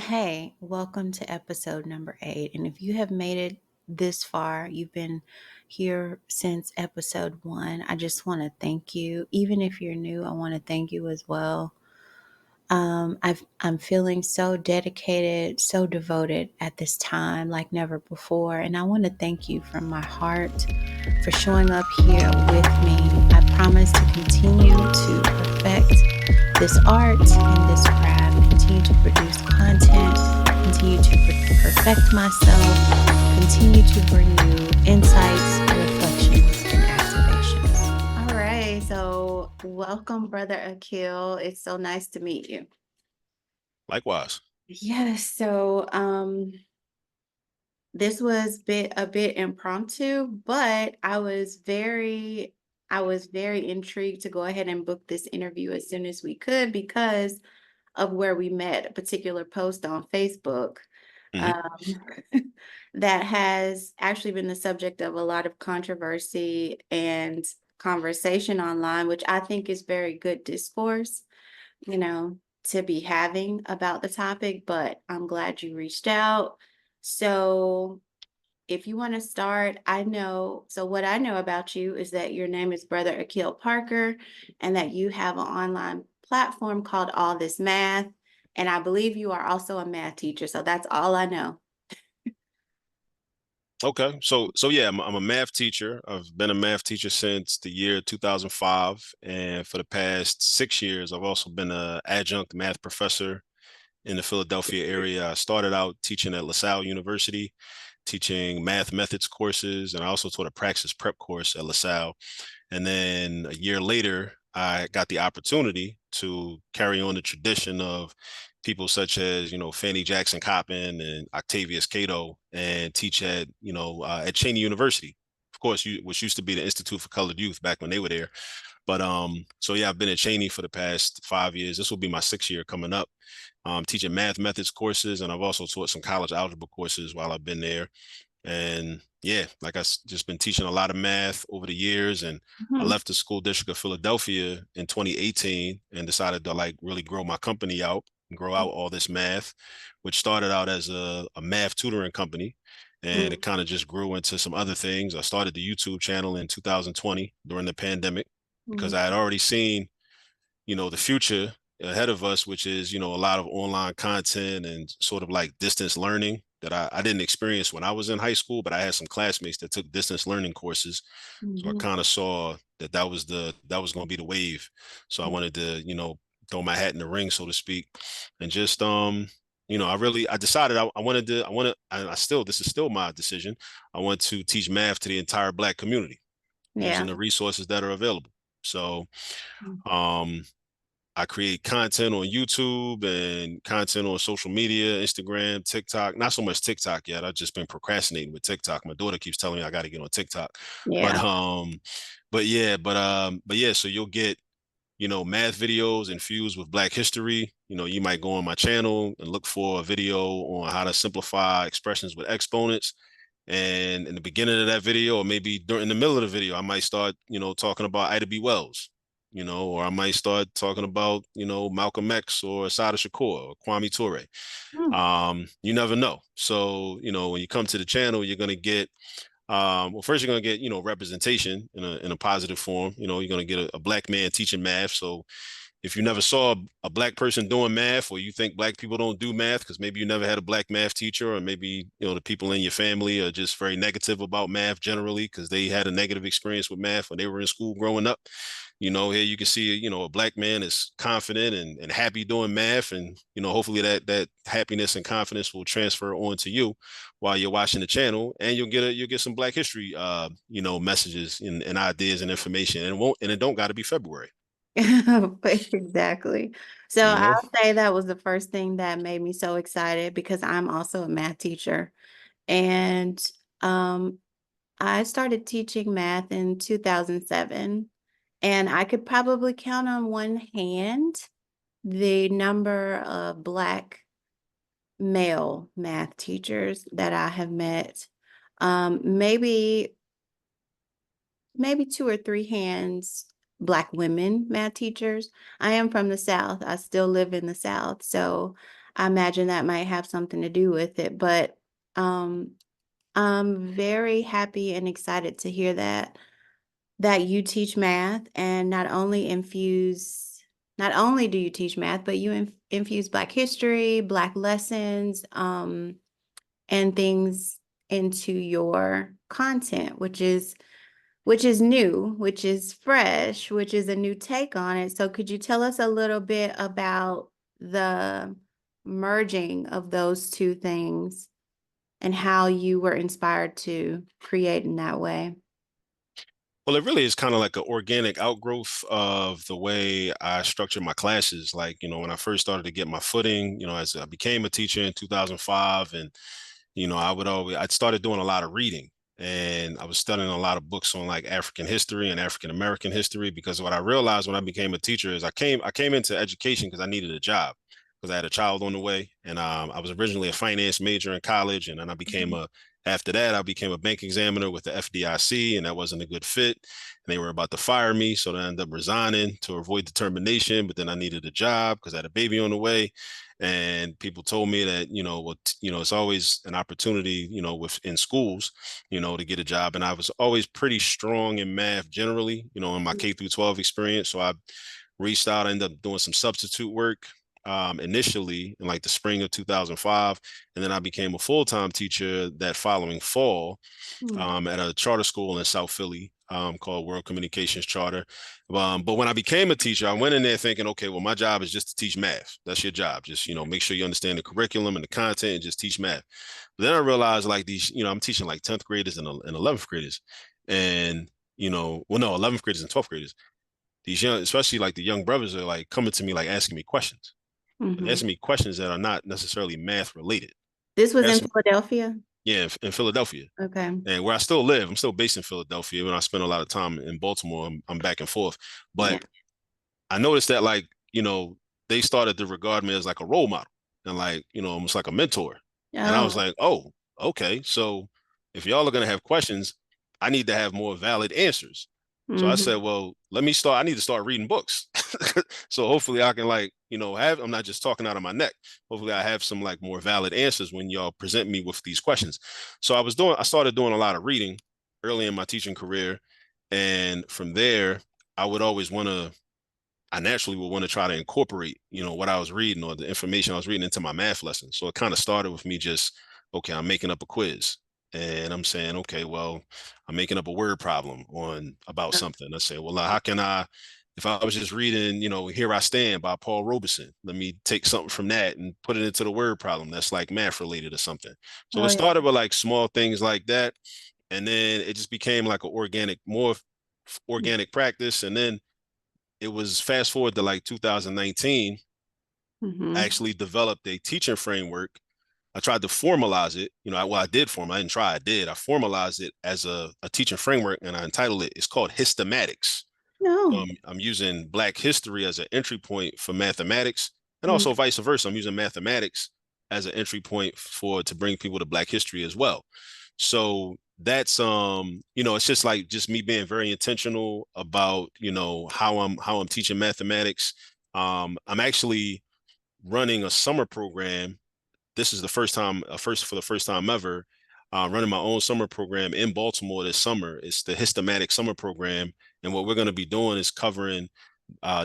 Hey, welcome to episode number 8. And if you have made it this far, you've been here since episode 1. I just want to thank you. Even if you're new, I want to thank you as well. I'm feeling so dedicated, so devoted at this time like never before. And I want to thank you from my heart for showing up here with me. I promise to continue to perfect this art and this craft, continue to produce content, continue to perfect myself, continue to bring you insights, reflections, and activations. All right, so welcome, Brother Akil. It's so nice to meet you. Likewise. Yes, so this was a bit impromptu, but I was very intrigued to go ahead and book this interview as soon as we could because of where we met, a particular post on Facebook Mhm. um, that has actually been the subject of a lot of controversy and conversation online, which I think is very good discourse, you know, to be having about the topic. But I'm glad you reached out. So if you want to start, so what I know about you is that your name is Brother Akil Parker and that you have an online platform called All This Math. And I believe you are also a math teacher. So that's all I know. Okay. So yeah, I'm a math teacher. I've been a math teacher since the year 2005, and for the past 6 years, I've also been an adjunct math professor in the Philadelphia area. I started out teaching at LaSalle University, teaching math methods courses, and I also taught a praxis prep course at LaSalle. And then a year later, I got the opportunity to carry on the tradition of people such as, Fannie Jackson Coppin and Octavius Cato and teach at Cheney University. Of course, which used to be the Institute for Colored Youth back when they were there. But so yeah, I've been at Cheney for the past 5 years. This will be my 6th year coming up. Teaching math methods courses, and I've also taught some college algebra courses while I've been there. And yeah, like just been teaching a lot of math over the years. And I Mhm. left the school district of Philadelphia in 2018 and decided to like really grow my company out and grow out all this math, which started out as a math tutoring company. And it kind of just grew into some other things. I started the YouTube channel in 2020 during the pandemic because Mhm. I had already seen, the future ahead of us, which is, a lot of online content and sort of like distance learning that I didn't experience when I was in high school, but I had some classmates that took distance learning courses. So I Mhm. kind of saw that was going to be the wave. So I wanted to, throw my hat in the ring, so to speak, and just I decided I still, this is still my decision. I want to teach math to the entire Black community using Yeah. the resources that are available. So um I create content on YouTube and content on social media, Instagram, TikTok. Not so much TikTok yet. I've just been procrastinating with TikTok. My daughter keeps telling me I got to get on TikTok. But Yeah. yeah, so you'll get, math videos infused with Black history. You might go on my channel and look for a video on how to simplify expressions with exponents. And in the beginning of that video, or maybe during the middle of the video, I might start, talking about Ida B. Wells, or I might start talking about, Malcolm X or Assata Shakur or Kwame Ture. Mm. You never know. So, when you come to the channel, you're gonna get well, first you're gonna get, representation in a positive form. You're gonna get a Black man teaching math. So if you never saw a Black person doing math, or you think Black people don't do math because maybe you never had a Black math teacher, or maybe the people in your family are just very negative about math generally because they had a negative experience with math when they were in school growing up. Here you can see a Black man is confident and happy doing math, and hopefully that happiness and confidence will transfer on to you while you're watching the channel, and you'll get some Black history messages and ideas and information, and it don't got to be February. Exactly. So you know I'll say that was the first thing that made me so excited because I'm also a math teacher. And um, I started teaching math in 2007, and I could probably count on one hand the number of Black male math teachers that I have met. Maybe two or three hands Black women math teachers. I am from the South. I still live in the South. So I imagine that might have something to do with it, but um, I'm very happy and excited to hear that you teach math and not only do you teach math, but you infuse Black history, Black lessons, and things into your content, which is new, which is fresh, which is a new take on it. So could you tell us a little bit about the merging of those two things and how you were inspired to create in that way? Well, it really is kind of like an organic outgrowth of the way I structured my classes. Like, when I first started to get my footing, as I became a teacher in 2005, and I'd started doing a lot of reading, and I was studying a lot of books on like African history and African American history, because what I realized when I became a teacher is I came into education because I needed a job, because I had a child on the way, and I was originally a finance major in college, and then after that, I became a bank examiner with the FDIC, and that wasn't a good fit. And they were about to fire me. So I ended up resigning to avoid the termination. But then I needed a job because I had a baby on the way. And people told me that, it's always an opportunity, within schools, to get a job. And I was always pretty strong in math generally, in my K through 12 experience. So I reached out, I ended up doing some substitute work initially in like the spring of 2005. And then I became a full-time teacher that following fall Mm-hmm. at a charter school in South Philly called World Communications Charter. But when I became a teacher, I went in there thinking, okay, well, my job is just to teach math. That's your job. Just, make sure you understand the curriculum and the content and just teach math. But then I realized like these, I'm teaching like 10th graders and 11th graders. And, well, no, 11th graders and 12th graders. These young, especially like the young brothers are like coming to me, like asking me questions, but Mm-hmm. asking me questions that are not necessarily math related. This was in Asking, Philadelphia. yeah, in Philadelphia. Okay. And where I still live, I'm still based in Philadelphia. When I spend a lot of time in Baltimore, I'm back and forth. Yeah. But I noticed that like, they started to regard me as like a role model and like, almost like a mentor. And I was Oh. like, oh, okay. So if y'all are gonna have questions, I need to have more valid answers. So I Mm-hmm. said, well, I need to start reading books. So hopefully I can like, I'm not just talking out of my neck. Hopefully I have some like more valid answers when y'all present me with these questions. So I started doing a lot of reading early in my teaching career. And from there, I would always want to I naturally would want to try to incorporate, what I was reading or the information I was reading into my math lesson. So it kind of started with me just, okay, I'm making up a quiz. And I'm saying, okay, well, I'm making up a word problem on about something. I say, well, how can if I was just reading, Here I Stand by Paul Robeson, let me take something from that and put it into the word problem that's like math related or something. So Oh it yeah. started with like small things like that. And then it just became like more organic practice. And then it was fast forward to like 2019, I Mm-hmm. actually developed a teaching framework. I tried to formalize it. I did I didn't try, I did. I formalized it as a teaching framework and I entitled it's called Hystematics. No. I'm using Black history as an entry point for mathematics, and Mm. also vice versa. I'm using mathematics as an entry point to bring people to Black history as well. So that's it's just me being very intentional about how I'm teaching mathematics. I'm actually running a summer program. This is the first time, for the first time ever, running my own summer program in Baltimore this summer. It's the Hystematic Summer Program, and what we're going to be doing is covering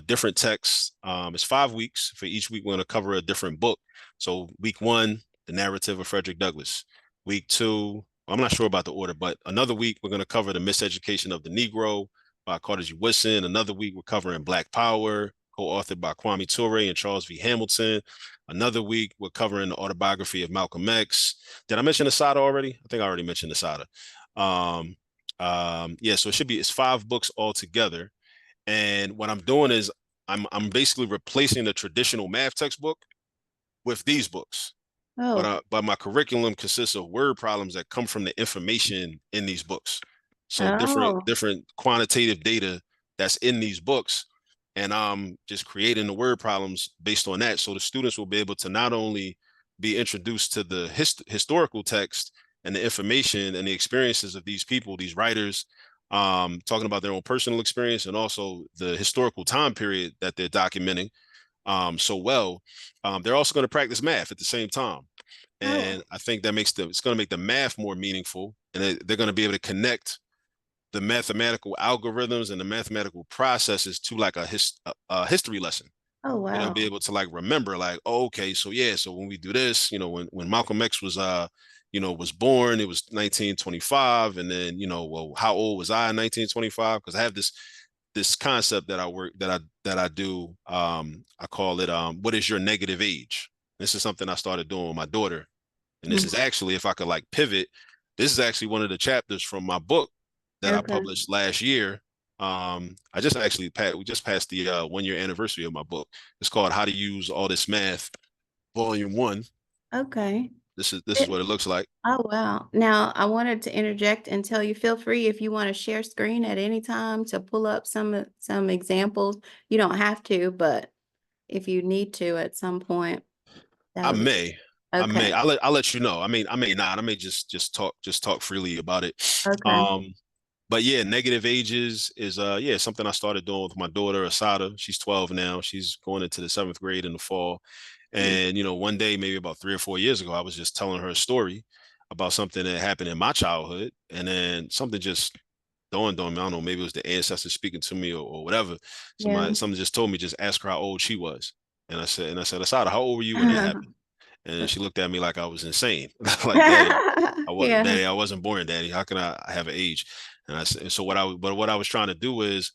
different texts. It's 5 weeks. For each week, we're going to cover a different book. So week one, the narrative of Frederick Douglass. Week two, I'm not sure about the order, but another week we're going to cover the miseducation of the Negro by Carter G. Woodson. Another week we're covering Black Power, co-authored by Kwame Ture and Charles V. Hamilton. Another week we're covering the autobiography of Malcolm X. Did I mention Asada already? I think I already mentioned Asada. Um, yeah, so it's 5 books altogether. And what I'm doing is I'm basically replacing the traditional math textbook with these books. But Oh. but my curriculum consists of word problems that come from the information in these books. So different Oh. different quantitative data that's in these books, and I'm just creating the word problems based on that. So the students will be able to not only be introduced to the historical text and the information and the experiences of these people, these writers, talking about their own personal experience and also the historical time period that they're documenting, so well. They're also going to practice math at the same time. Oh, And I think that it's going to make the math more meaningful, and they're going to be able to connect the mathematical algorithms and the mathematical processes to like a history lesson. oh They're gonna be wow. able to like remember, like, oh, okay, so yeah, so when we do this, when Malcolm X was was born, it was 1925, and then well, how old was I in 1925? Because I have this concept that I work that I do. I call it what is your negative age? This is something I started doing with my daughter, and this is Mhm. actually, if I could like pivot, this is actually one of the chapters from my book that I Okay. published last year. I just actually we just passed the 1 year anniversary of my book. It's called How to Use All This Math, Volume One. Okay. This is It- what it looks like. oh wow. Now I wanted to interject and tell you, feel free if you want to share screen at any time to pull up some examples. You don't have to, but if you need to at some point, that I would be may, I may, okay. I'll let you know. I mean, I may not. I may just talk freely about it. Okay. Um, but yeah, negative ages is yeah, something I started doing with my daughter Asada. She's 12 now. She's going into the seventh grade in the fall. Mm, And one day, maybe about 3 or 4 years ago, I was just telling her a story about something that happened in my childhood, and then something just dawned on me. I don't know, maybe it was the ancestors speaking to me, or whatever. yeah. Something just told me, just ask her how old she was. And I said, Asada, how old were you when that happened? And she looked at me like I was insane. Like, Daddy, Yeah. I wasn't born, Daddy. How can I have an age? And I said, so what I was trying to do is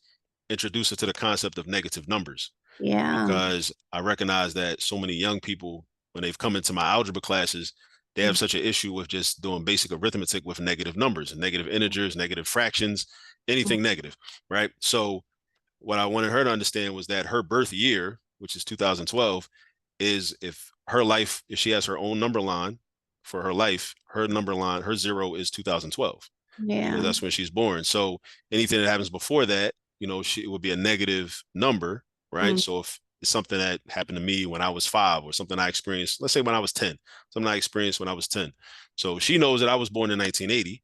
introduce her to the concept of negative numbers, Yeah. because I recognize that so many young people, when they've come into my algebra classes, they have Mm, such an issue with just doing basic arithmetic with negative numbers, negative integers, negative fractions, mm, anything negative, right? So what I wanted her to understand was that her birth year, which is 2012, is if she has her own number line for her life, her number line, her zero is 2012, because yeah. that's when she's born. So anything that happens before that, it would be a negative number, right? Mm, So if it's something that happened to me when I was 5, or something I experienced, let's say when I was 10, something I experienced when I was 10. So she knows that I was born in 1980.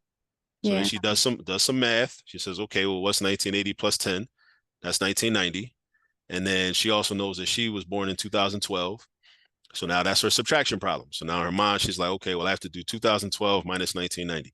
So then yeah. she does some math. She says, okay, well, what's 1980 plus 10? That's 1990. And then she also knows that she was born in 2012. So now that's her subtraction problem. So now in her mind, she's like, okay, well, I have to do 2012 minus 1990,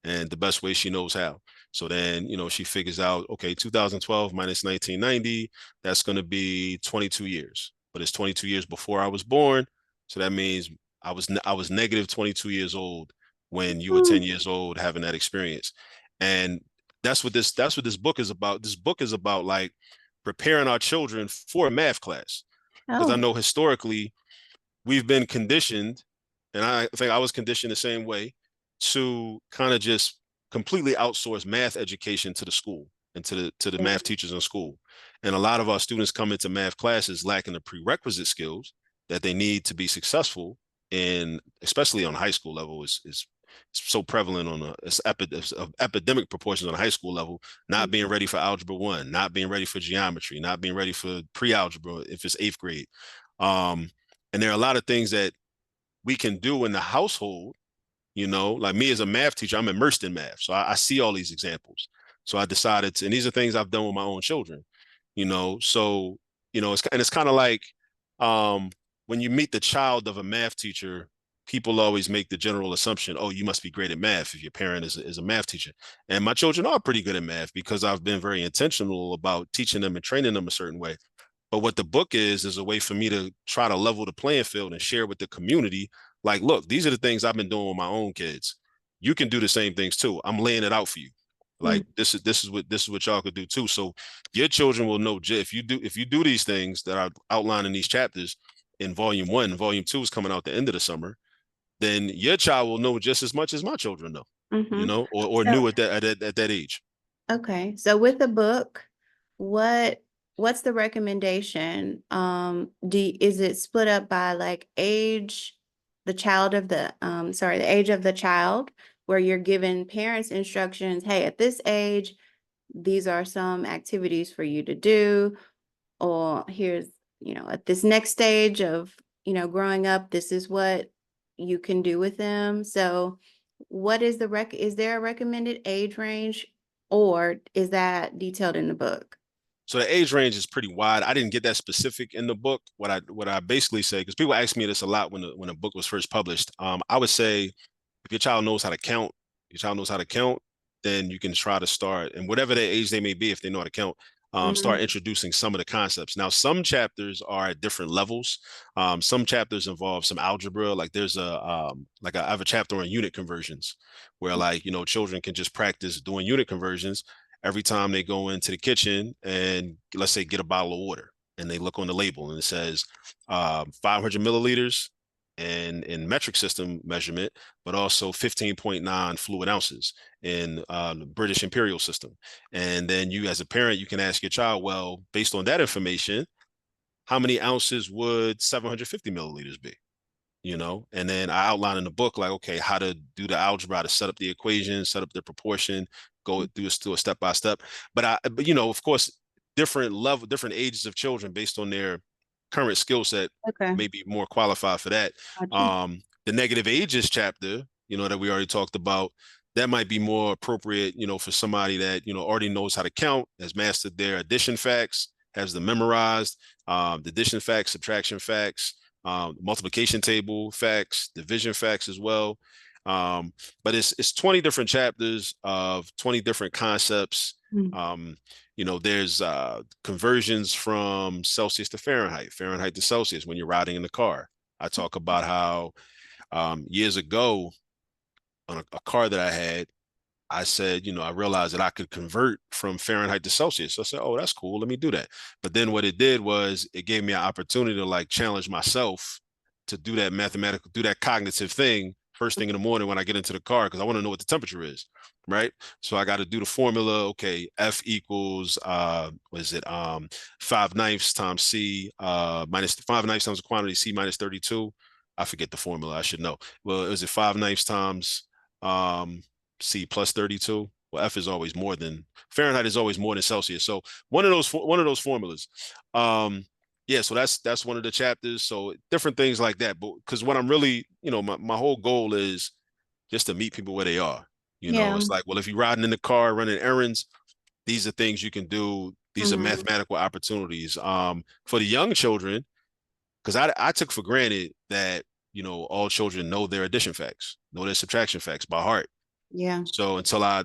and the best way she knows how. So then, she figures out, okay, 2012 minus 1990, that's going to be 22 years. But it's 22 years before I was born. So that means I was negative 22 years old when you were 10 Mm, years old having that experience. And that's what this book is about. This book is about like preparing our children for a math class. Because I oh. know historically we've been conditioned, and I think I was conditioned the same way, to kind of just completely outsource math education to the school and to the Yeah. math teachers in school. And a lot of our students come into math classes lacking the prerequisite skills that they need to be successful in, especially on high school level, is so prevalent on it's of epidemic proportions on a high school level, not being ready for algebra 1, not being ready for geometry, not being ready for pre-algebra if it's 8th grade. Um, and there are a lot of things that we can do in the household, like me as a math teacher, I'm immersed in math. So I see all these examples. So I decided to, and these are things I've done with my own children, so, it's kind of like, um, when you meet the child of a math teacher, people always make the general assumption, oh, you must be great at math if your parent is a math teacher. And my children are pretty good at math because I've been very intentional about teaching them and training them a certain way. But what the book is a way for me to try to level the playing field and share with the community. Like, look, these are the things I've been doing with my own kids. You can do the same things too. I'm laying it out for you. Mm, Like, this is what y'all could do too. So your children will know, if you do these things that I outline in these chapters in volume 1. Volume 2 is coming out the end of the summer. Then your child will know just as much as my children know, mm-hmm. or So, knew at that age. okay. So with the book, what what's the recommendation? Is it split up by like age, the age of the child, where you're giving parents instructions, hey, at this age, these are some activities for you to do, or here's, at this next stage of, growing up, this is what you can do with them. So is there a recommended age range, or is that detailed in the book? So the age range is pretty wide. I didn't get that specific in the book. What I basically say, because people ask me this a lot when a book was first published. I would say if your child knows how to count, your child knows how to count, then you can try to start, and whatever their age they may be, if they know how to count, start Mhm. introducing some of the concepts. Now, some chapters are at different levels. Some chapters involve some algebra. Like there's I have a chapter on unit conversions, where like children can just practice doing unit conversions every time they go into the kitchen and let's say get a bottle of water, and they look on the label and it says 500 milliliters and in metric system measurement, but also 15.9 fluid ounces in the British imperial system. And then you, as a parent, you can ask your child, well, based on that information, how many ounces would 750 milliliters be? And then I outline in the book, like, okay, how to do the algebra, to set up the equation, set up the proportion, go through a step by step. But of course, different ages of children based on their current skill set Okay. may be more qualified for that. Gotcha. The negative ages chapter, that we already talked about, that might be more appropriate, for somebody that, already knows how to count, has mastered their addition facts, has them memorized, the addition facts, subtraction facts, multiplication table facts, division facts as well. But it's 20 different chapters of 20 different concepts. Mm. Um, there's conversions from Celsius to Fahrenheit, Fahrenheit to Celsius when you're riding in the car. I talk about how years ago on a car that I had, I said, I realized that I could convert from Fahrenheit to Celsius. So I said, oh, that's cool. Let me do that. But then what it did was it gave me an opportunity to like challenge myself to do that mathematical, do that cognitive thing first thing in the morning when I get into the car, because I want to know what the temperature is. Right. So I got to do the formula. Okay. F equals, what is it? 5/9 times C, minus 5/9 times the quantity C minus 32. I forget the formula. I should know. Well, is it 5/9 times, um, C plus 32. Well, F is always more than Fahrenheit is always more than Celsius. So one of those formulas. Um, yeah, so that's one of the chapters. So different things like that. But because what I'm really, my whole goal is just to meet people where they are. Yeah. It's like, well, if you're riding in the car, running errands, these are things you can do. These are Mhm. mathematical opportunities. For the young children, because I took for granted that, all children know their addition facts, know their subtraction facts by heart. Yeah. So until I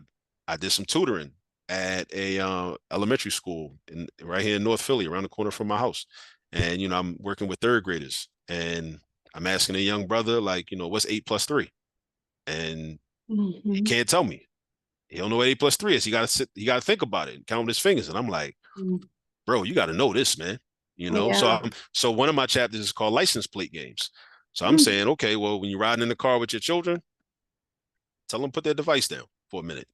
did some tutoring at a elementary school right here in North Philly, around the corner from my house, and I'm working with third graders, and I'm asking a young brother like, what's 8 plus 3, and he Mhm. can't tell me. He don't know what 8 plus 3 is. He got to think about it and count his fingers, and I'm like, Mm. bro, you got to know this, man. Yeah. So one of my chapters is called license plate games. So I'm Mm. saying, okay, well, when you're riding in the car with your children, tell them put their device down for a minute.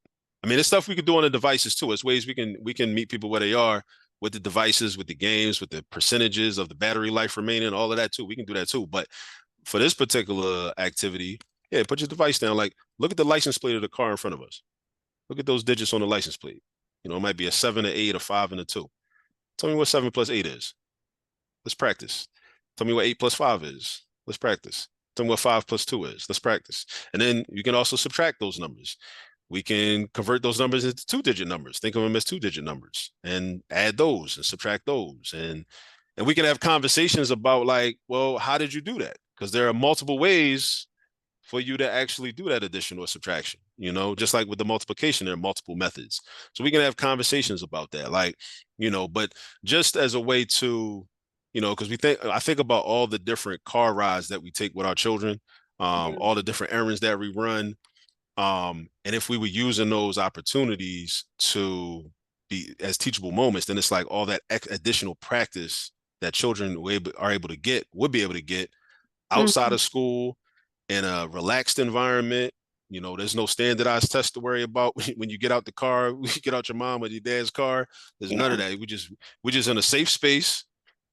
I mean, there's stuff we can do on the devices too. It's ways we can meet people where they are with the devices, with the games, with the percentages of the battery life remaining, all of that too. We can do that too. But for this particular activity, yeah, put your device down. Like, look at the license plate of the car in front of us. Look at those digits on the license plate. It might be a 7, a 8, a 5, and a 2. Tell me what 7 plus 8 is. Let's practice. Tell me what 8 plus 5 is. Let's practice. Tell me what 5 plus 2 is. Let's practice. And then you can also subtract those numbers. We can convert those numbers into two-digit numbers. Think of them as two-digit numbers and add those and subtract those. And we can have conversations about like, well, how did you do that? Because there are multiple ways for you to actually do that addition or subtraction. Just like with the multiplication, there are multiple methods. So we can have conversations about that. Like, but just as a way to, because I think about all the different car rides that we take with our children, Yeah. all the different errands that we run, and if we were using those opportunities to be as teachable moments, then it's like all that additional practice that children would be able to get outside Mhm. of school in a relaxed environment. There's no standardized test to worry about when you get out the car, when you get out your mom or your dad's car. There's none of Yeah. that. We're just in a safe space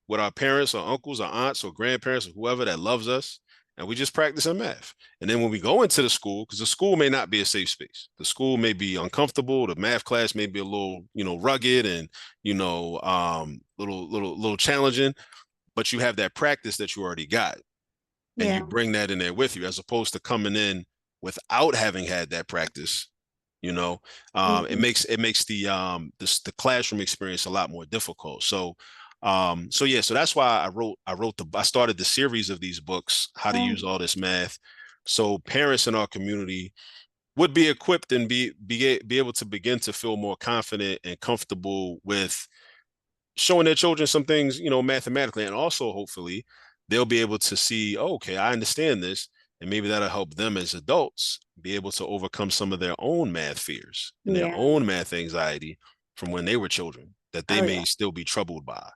with our parents or uncles or aunts or grandparents or whoever that loves us, and we just practice in math. And then when we go into the school, because the school may not be a safe space, the school may be uncomfortable, the math class may be a little, rugged and, little challenging, but you have that practice that you already got, and you Yeah. bring that in there with you, as opposed to coming in without having had that practice, you know. It Mhm. makes the classroom experience a lot more difficult. So that's why I started the series of these books, how to use Oh, all this math, so parents in our community would be equipped and be able to begin to feel more confident and comfortable with showing their children some things, mathematically, and also hopefully they'll be able to see, oh, okay, I understand this, and maybe that'll help them as adults be able to overcome some of their own math fears and their yeah. own math anxiety from when they were children that they Oh, may yeah. still be troubled by.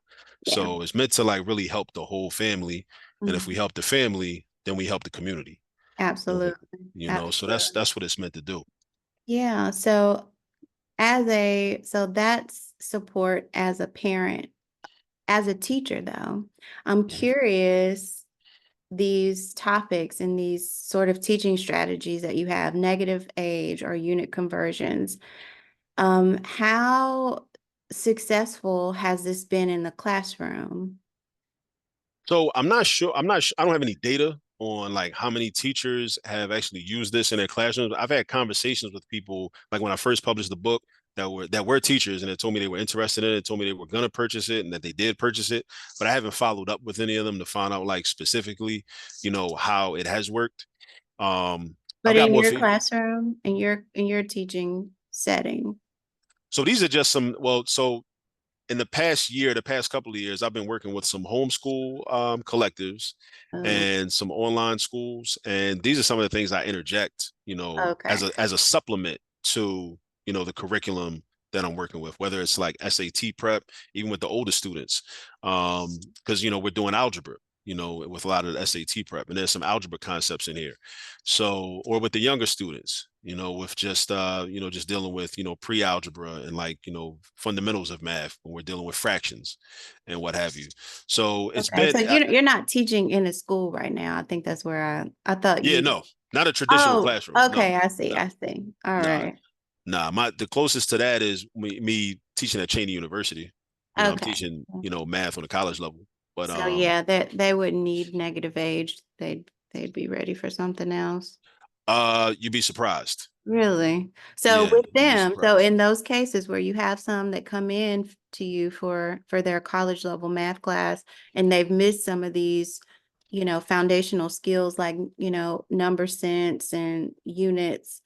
Yeah. So it's meant to like really help the whole family, and if we Mhm. help the family, then we help the community. And we, Absolutely. so that's Absolutely. that's what it's meant to do. Yeah. So that's support as a parent. As a teacher, though, I'm Mhm. curious these topics and these sort of teaching strategies that you have, negative age or unit conversions. How successful has this been in the classroom? So I'm not sure. I don't have any data on like how many teachers have actually used this in their classrooms. I've had conversations with people like when I first published the book that were teachers and they told me they were interested in it, told me they were going to purchase it and that they did purchase it, but I haven't followed up with any of them to find out like specifically, how it has worked. I've But got in more your feed. classroom, in your teaching setting. So these are just some. Well, so in the past year, the past couple of years, I've been working with some homeschool collectives Oh, and some online schools, and these are some of the things I interject, as okay. a supplement to the curriculum that I'm working with, whether it's like SAT prep, even with the older students, because we're doing algebra. With a lot of the SAT prep, and there's some algebra concepts in here. So, or with the younger students, with just dealing with, pre-algebra and like, fundamentals of math when we're dealing with fractions and what have you. So it's Okay. been, So you're not teaching in a school right now. I think that's where I thought yeah, you. no, not a traditional Oh, classroom. No, okay. I see. no, I see. All nah, right. nah. The closest to that is me teaching at Cheney University. I'm Okay. teaching, math on a college level. But So yeah, that they wouldn't need negative age. They'd be ready for something else. you'd be surprised. Really? So Yeah, with you'd be them, so surprised. in those cases where you have some that come in to you for their college level math class and they've missed some of these, foundational skills like, number sense and units,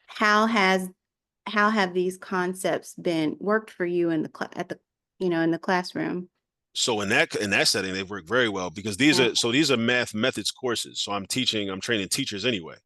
how has how have these concepts been worked for you in the in the classroom? So in that setting, they've worked very well because these are math methods courses. So I'm training teachers anyway.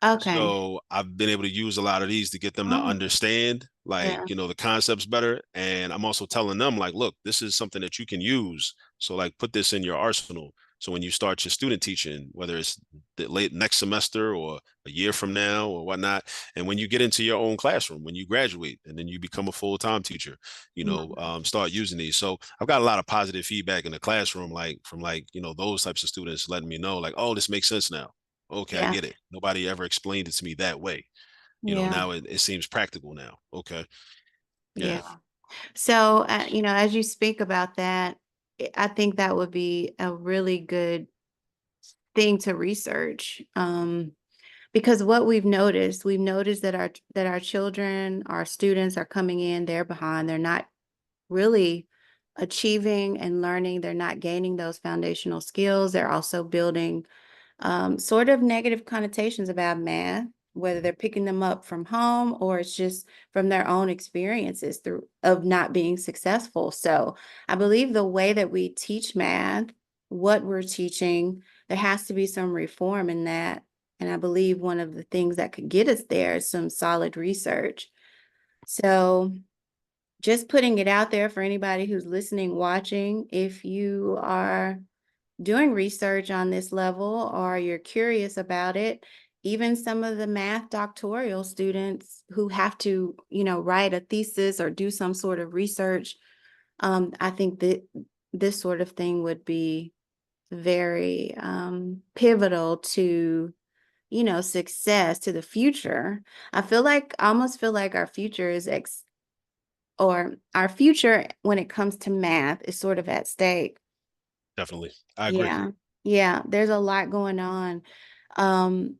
Okay. So I've been able to use a lot of these to get them to Oh, understand like, yeah. the concepts better. And I'm also telling them like, look, this is something that you can use. So like put this in your arsenal. So when you start your student teaching, whether it's the late next semester or a year from now or whatnot, and when you get into your own classroom, when you graduate and then you become a full-time teacher, start using these. So I've got a lot of positive feedback in the classroom, like from like, those types of students letting me know like, oh, this makes sense now. Okay, I Yeah. get it. Nobody ever explained it to me that way. Yeah. Now it seems practical now. Okay. Yeah, Yeah. So, as you speak about that, I think that would be a really good thing to research. Because what we've noticed that our children, our students are coming in, they're behind, they're not really achieving and learning, they're not gaining those foundational skills. They're also building sort of negative connotations about math, whether they're picking them up from home or it's just from their own experiences through of not being successful. So I believe the way that we teach math, what we're teaching, there has to be some reform in that. And I believe one of the things that could get us there is some solid research. So just putting it out there for anybody who's listening, watching, if you are doing research on this level or you're curious about it, even some of the math doctoral students who have to, write a thesis or do some sort of research, I think that this sort of thing would be very pivotal to, success to the future. I almost feel like our future is or our future when it comes to math is sort of at stake. definitely. I agree. Yeah. Yeah, there's a lot going on. Um,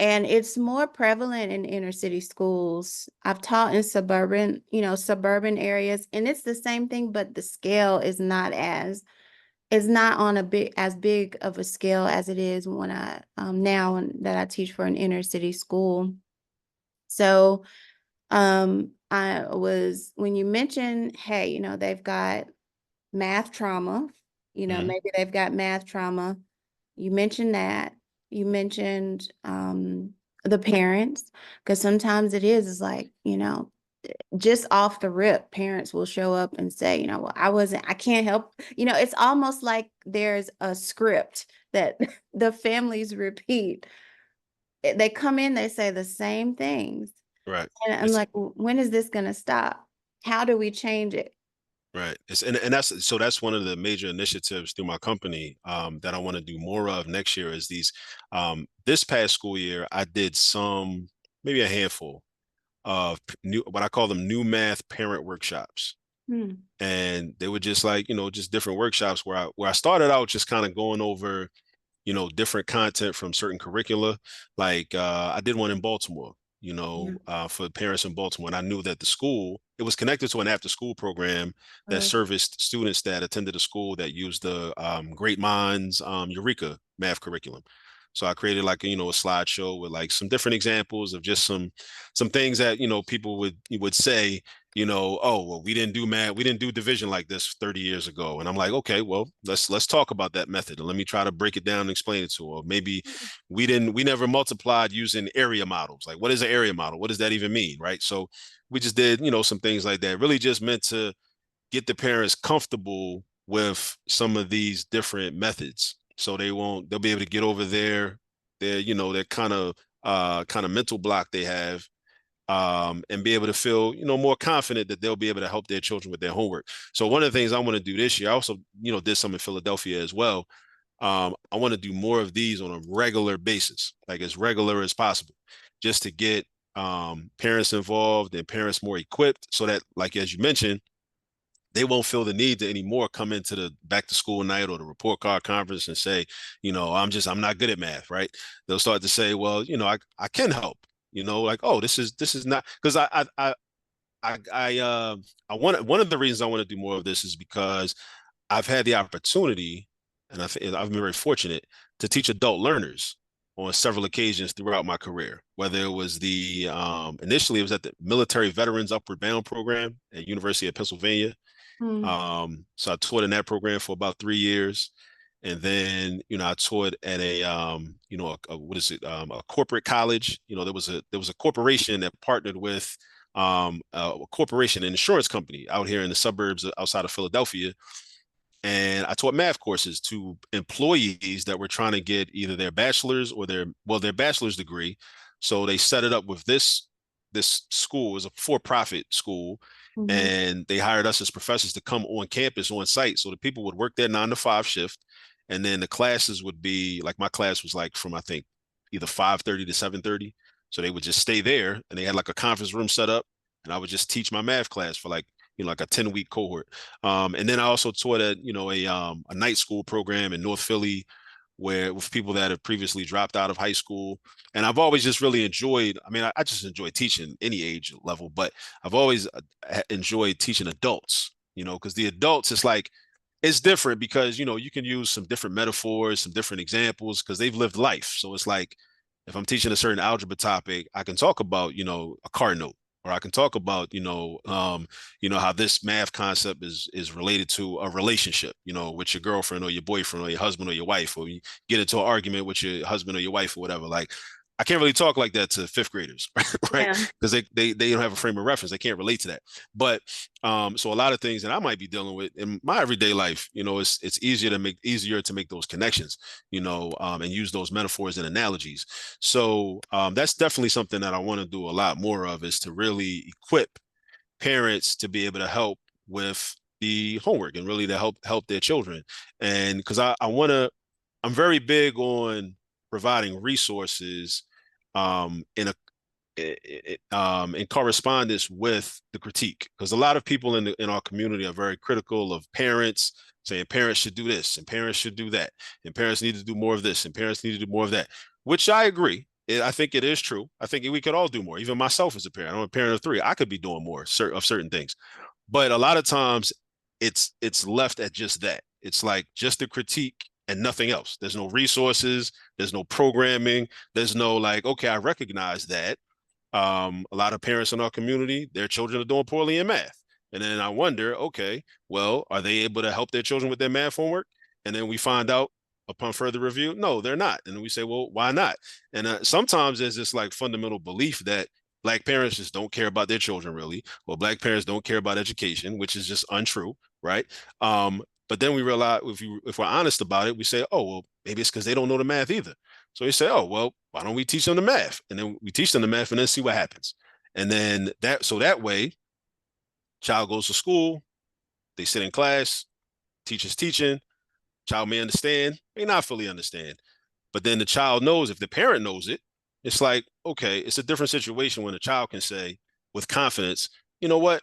And it's more prevalent in inner city schools. I've taught in suburban areas, and it's the same thing, but the scale is not on a big as big of a scale as it is when I now that I teach for an inner city school. So I was when you mentioned, hey, they've got math trauma, Mhm. maybe they've got math trauma. You mentioned that. You mentioned the parents, because sometimes it's like, just off the rip, parents will show up and say, well, I can't help. It's almost like there's a script that the families repeat. They come in, they say the same things. Right. And I'm It's like, when is this going to stop? How do we change it? right. And that's one of the major initiatives through my company that I want to do more of next year is these this past school year I did some maybe a handful of new what I call them new math parent workshops. Hmm. And they were just like, just different workshops where I started out just kind of going over different content from certain curricula. Like I did one in Baltimore, Yeah. for parents in Baltimore. And I knew that the school, it was connected to an after school program that Oh, serviced students that attended a school that used the Great Minds Eureka math curriculum. So I created like a slideshow with like some different examples of just some things that people would say oh well, we didn't do math, we didn't do division like this 30 years ago. And I'm like, okay, well, let's talk about that method and let me try to break it down and explain it to her. Or maybe we never multiplied using area models. Like, what is an area model? What does that even mean? Right. So we just did, some things like that, really just meant to get the parents comfortable with some of these different methods. So they'll be able to get over their kind of mental block they have, and be able to feel, more confident that they'll be able to help their children with their homework. So one of the things I want to do this year, I also, did some in Philadelphia as well. I want to do more of these on a regular basis, like as regular as possible, just to get parents involved and parents more equipped so that, like, as you mentioned, they won't feel the need to anymore come into the back to school night or the report card conference and say, I'm not good at math, right? They'll start to say, well, I can help, like, oh, this is not because I want one of the reasons I want to do more of this is because I've had the opportunity and I've been very fortunate to teach adult learners on several occasions throughout my career, whether it was initially it was at the Military Veterans Upward Bound program at University of Pennsylvania. hmm. So I taught in that program for about 3 years. And then, I taught at what is it? A corporate college. There was a corporation that partnered with a corporation, an insurance company out here in the suburbs outside of Philadelphia. And I taught math courses to employees that were trying to get either their bachelor's or their bachelor's degree. So they set it up with this school is a for-profit school, Hmm. and they hired us as professors to come on campus on site. So the people would work their 9 to 5 shift, and then the classes would be like my class was like from I think either 5:30 to 7:30. So they would just stay there, and they had like a conference room set up, and I would just teach my math class for like like a 10-week cohort. And then I also taught at a night school program in North Philly, where with people that have previously dropped out of high school. And I've always just really enjoyed. I mean, I just enjoy teaching any age level, but I've always enjoyed teaching adults. Because the adults, it's like it's different because you can use some different metaphors, some different examples because they've lived life. So it's like if I'm teaching a certain algebra topic, I can talk about a car note, or I can talk about how this math concept is related to a relationship, with your girlfriend or your boyfriend or your husband or your wife, or you get into an argument with your husband or your wife or whatever. Like I can't really talk like that to fifth graders, right? Yeah. Because they don't have a frame of reference. They can't relate to that. But so a lot of things that I might be dealing with in my everyday life, it's easier to make those connections, and use those metaphors and analogies. So that's definitely something that I want to do a lot more of, is to really equip parents to be able to help with the homework and really to help their children. And because I want to, I'm very big on providing resources in a in correspondence with the critique, because a lot of people in our community are very critical of parents, saying parents should do this and parents should do that and parents need to do more of this and parents need to do more of that, which I agree. I think it is true. I think we could all do more. Even myself as a parent, I'm a parent of three. I could be doing more of certain things. But a lot of times it's left at just that. It's like just the critique and nothing else. There's no resources, there's no programming, there's no like, okay, I recognize that. A lot of parents in our community, their children are doing poorly in math. And then I wonder, okay, well, are they able to help their children with their math homework? And then we find out upon further review, no, they're not. And then we say, well, why not? And sometimes there's this like fundamental belief that black parents just don't care about their children really, or black parents don't care about education, which is just untrue, right? But then we realize if we're honest about it, we say, oh, well, maybe it's because they don't know the math either. So we say, oh, well, why don't we teach them the math? And then we teach them the math and then see what happens. And then that way, child goes to school, they sit in class, teacher's teaching, child may understand, may not fully understand. But then the child knows, if the parent knows it, it's like, okay, it's a different situation when a child can say with confidence, you know what?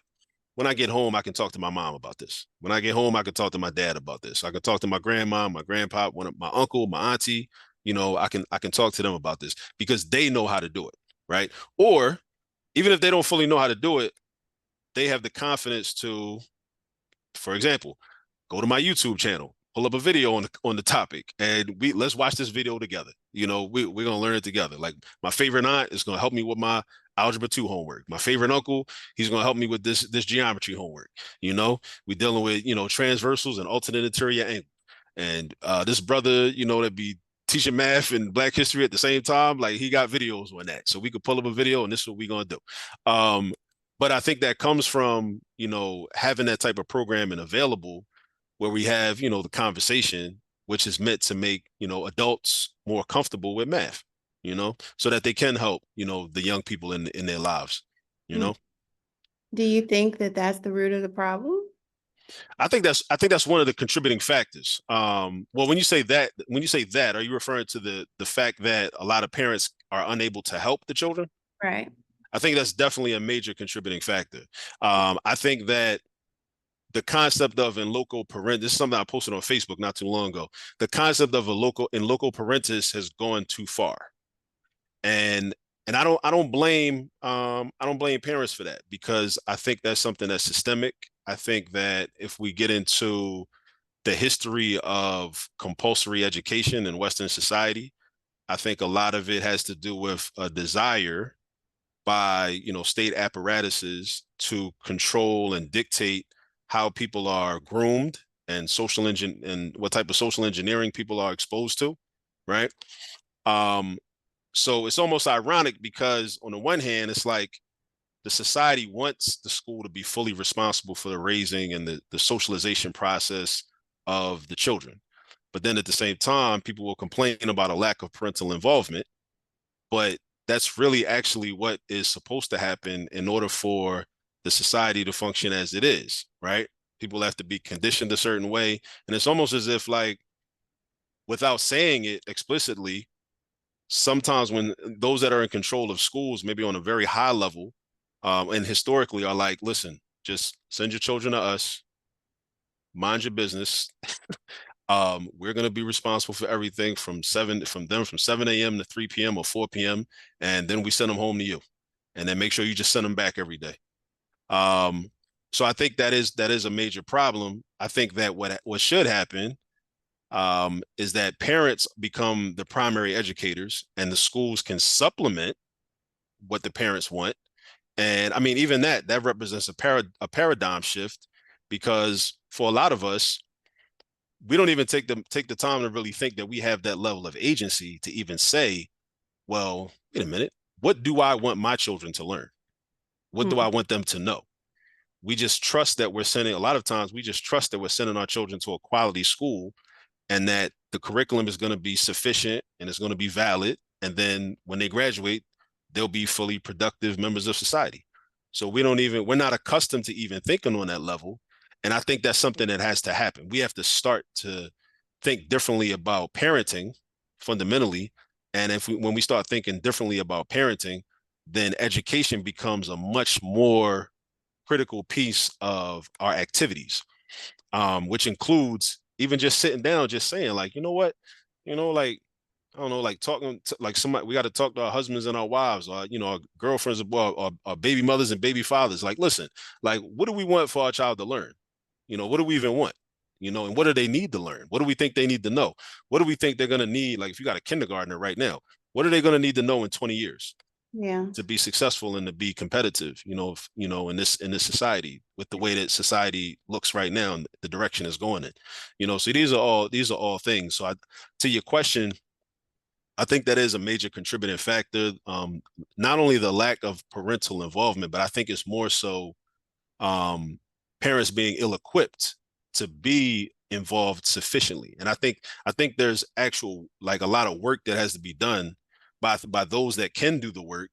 When I get home, I can talk to my mom about this. When I get home, I can talk to my dad about this. I can talk to my grandma, my grandpa, my uncle, my auntie. I can talk to them about this because they know how to do it, right? Or even if they don't fully know how to do it, they have the confidence to, for example, go to my YouTube channel, pull up a video on the topic, and let's watch this video together. We're gonna learn it together. Like my favorite aunt is gonna help me with my algebra 2 homework. My favorite uncle, he's gonna help me with this geometry homework. We're dealing with transversals and alternate interior angle. And this brother, that be teaching math and black history at the same time, like he got videos on that. So we could pull up a video and this is what we're gonna do. But I think that comes from, having that type of programming available where we have, the conversation, which is meant to make, adults more comfortable with math, so that they can help, the young people in their lives, you Mm. know. Do you think that that's the root of the problem? I think that's one of the contributing factors. Well, when you say that, are you referring to the fact that a lot of parents are unable to help the children? Right. I think that's definitely a major contributing factor. I think that the concept of in loco parentis, this is something I posted on Facebook not too long ago. The concept of in loco parentis has gone too far. And I don't blame parents for that because I think that's something that's systemic. I think that if we get into the history of compulsory education in Western society, I think a lot of it has to do with a desire by state apparatuses to control and dictate how people are groomed and what type of social engineering people are exposed to, right? Um, so it's almost ironic because on the one hand, it's like the society wants the school to be fully responsible for the raising and the socialization process of the children. But then at the same time, people will complain about a lack of parental involvement, but that's really actually what is supposed to happen in order for the society to function as it is, right? People have to be conditioned a certain way. And it's almost as if, like, without saying it explicitly, sometimes when those that are in control of schools, maybe on a very high level, and historically are like, listen, just send your children to us, mind your business. We're going to be responsible for everything from 7 a.m. to 3 p.m. or 4 p.m. And then we send them home to you. And then make sure you just send them back every day. Um, so I think that is a major problem. I think that what should happen is that parents become the primary educators and the schools can supplement what the parents want. And I mean, even that represents a paradigm shift because for a lot of us, we don't even take the time to really think that we have that level of agency to even say, well, wait a minute, what do I want my children to learn? What do I Hmm. want them to know? We just trust that we're sending, a lot of times we just trust that we're sending our children to a quality school and that the curriculum is going to be sufficient and it's going to be valid. And then when they graduate, they'll be fully productive members of society. So we're not accustomed to even thinking on that level. And I think that's something that has to happen. We have to start to think differently about parenting fundamentally. And when we start thinking differently about parenting, then education becomes a much more critical piece of our activities, which includes even just sitting down, just saying like, you know what, like I don't know, like talking to, like somebody, we got to talk to our husbands and our wives, or our girlfriends, or baby mothers and baby fathers. Like, listen, like, what do we want for our child to learn? What do we even want? And what do they need to learn? What do we think they need to know? What do we think they're gonna need? Like, if you got a kindergartner right now, what are they gonna need to know in 20 years Yeah. to be successful and to be competitive? In this society, with the way that society looks right now, and the direction is going in. So these are all things. So to your question, I think that is a major contributing factor. Not only the lack of parental involvement, but I think it's more so parents being ill-equipped to be involved sufficiently. And I think there's actual, like, a lot of work that has to be done by those that can do the work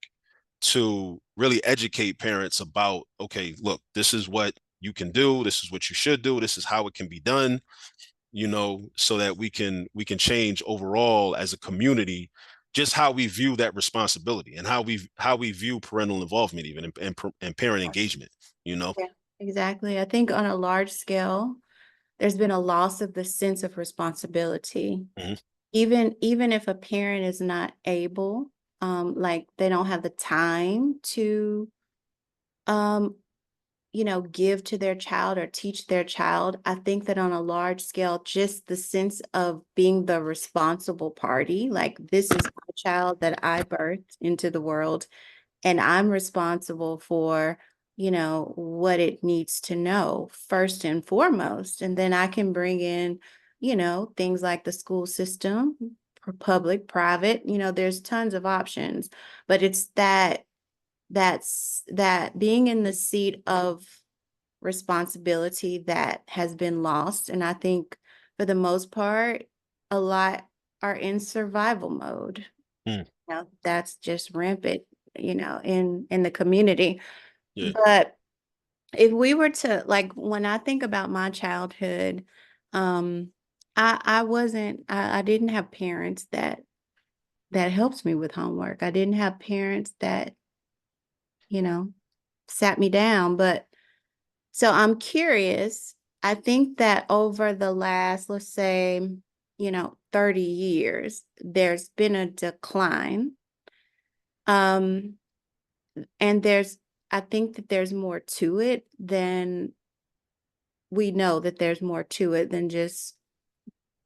to really educate parents about, okay, look, this is what you can do, this is what you should do, this is how it can be done, so that we can change overall as a community just how we view that responsibility, and how we view parental involvement, even, and parent engagement, you know. Yeah, exactly. I think on a large scale, there's been a loss of the sense of responsibility. Mhm. Even if a parent is not able, like they don't have the time to, um, give to their child or teach their child. I think that on a large scale, just the sense of being the responsible party, like this is my child that I birthed into the world, and I'm responsible for, what it needs to know first and foremost. And then I can bring in, things like the school system, public, private, there's tons of options, but it's that being in the seat of responsibility that has been lost. And I think for the most part, a lot are in survival mode. Mm. That's just rampant, in the community. Yeah. But if we were to, like, when I think about my childhood, um, I didn't have parents that helped me with homework. I didn't have parents that, you know, sat me down. But so I'm curious. I think that over the last, let's say, 30 years, there's been a decline. Um, and I think that there's more to it than we know that there's more to it than just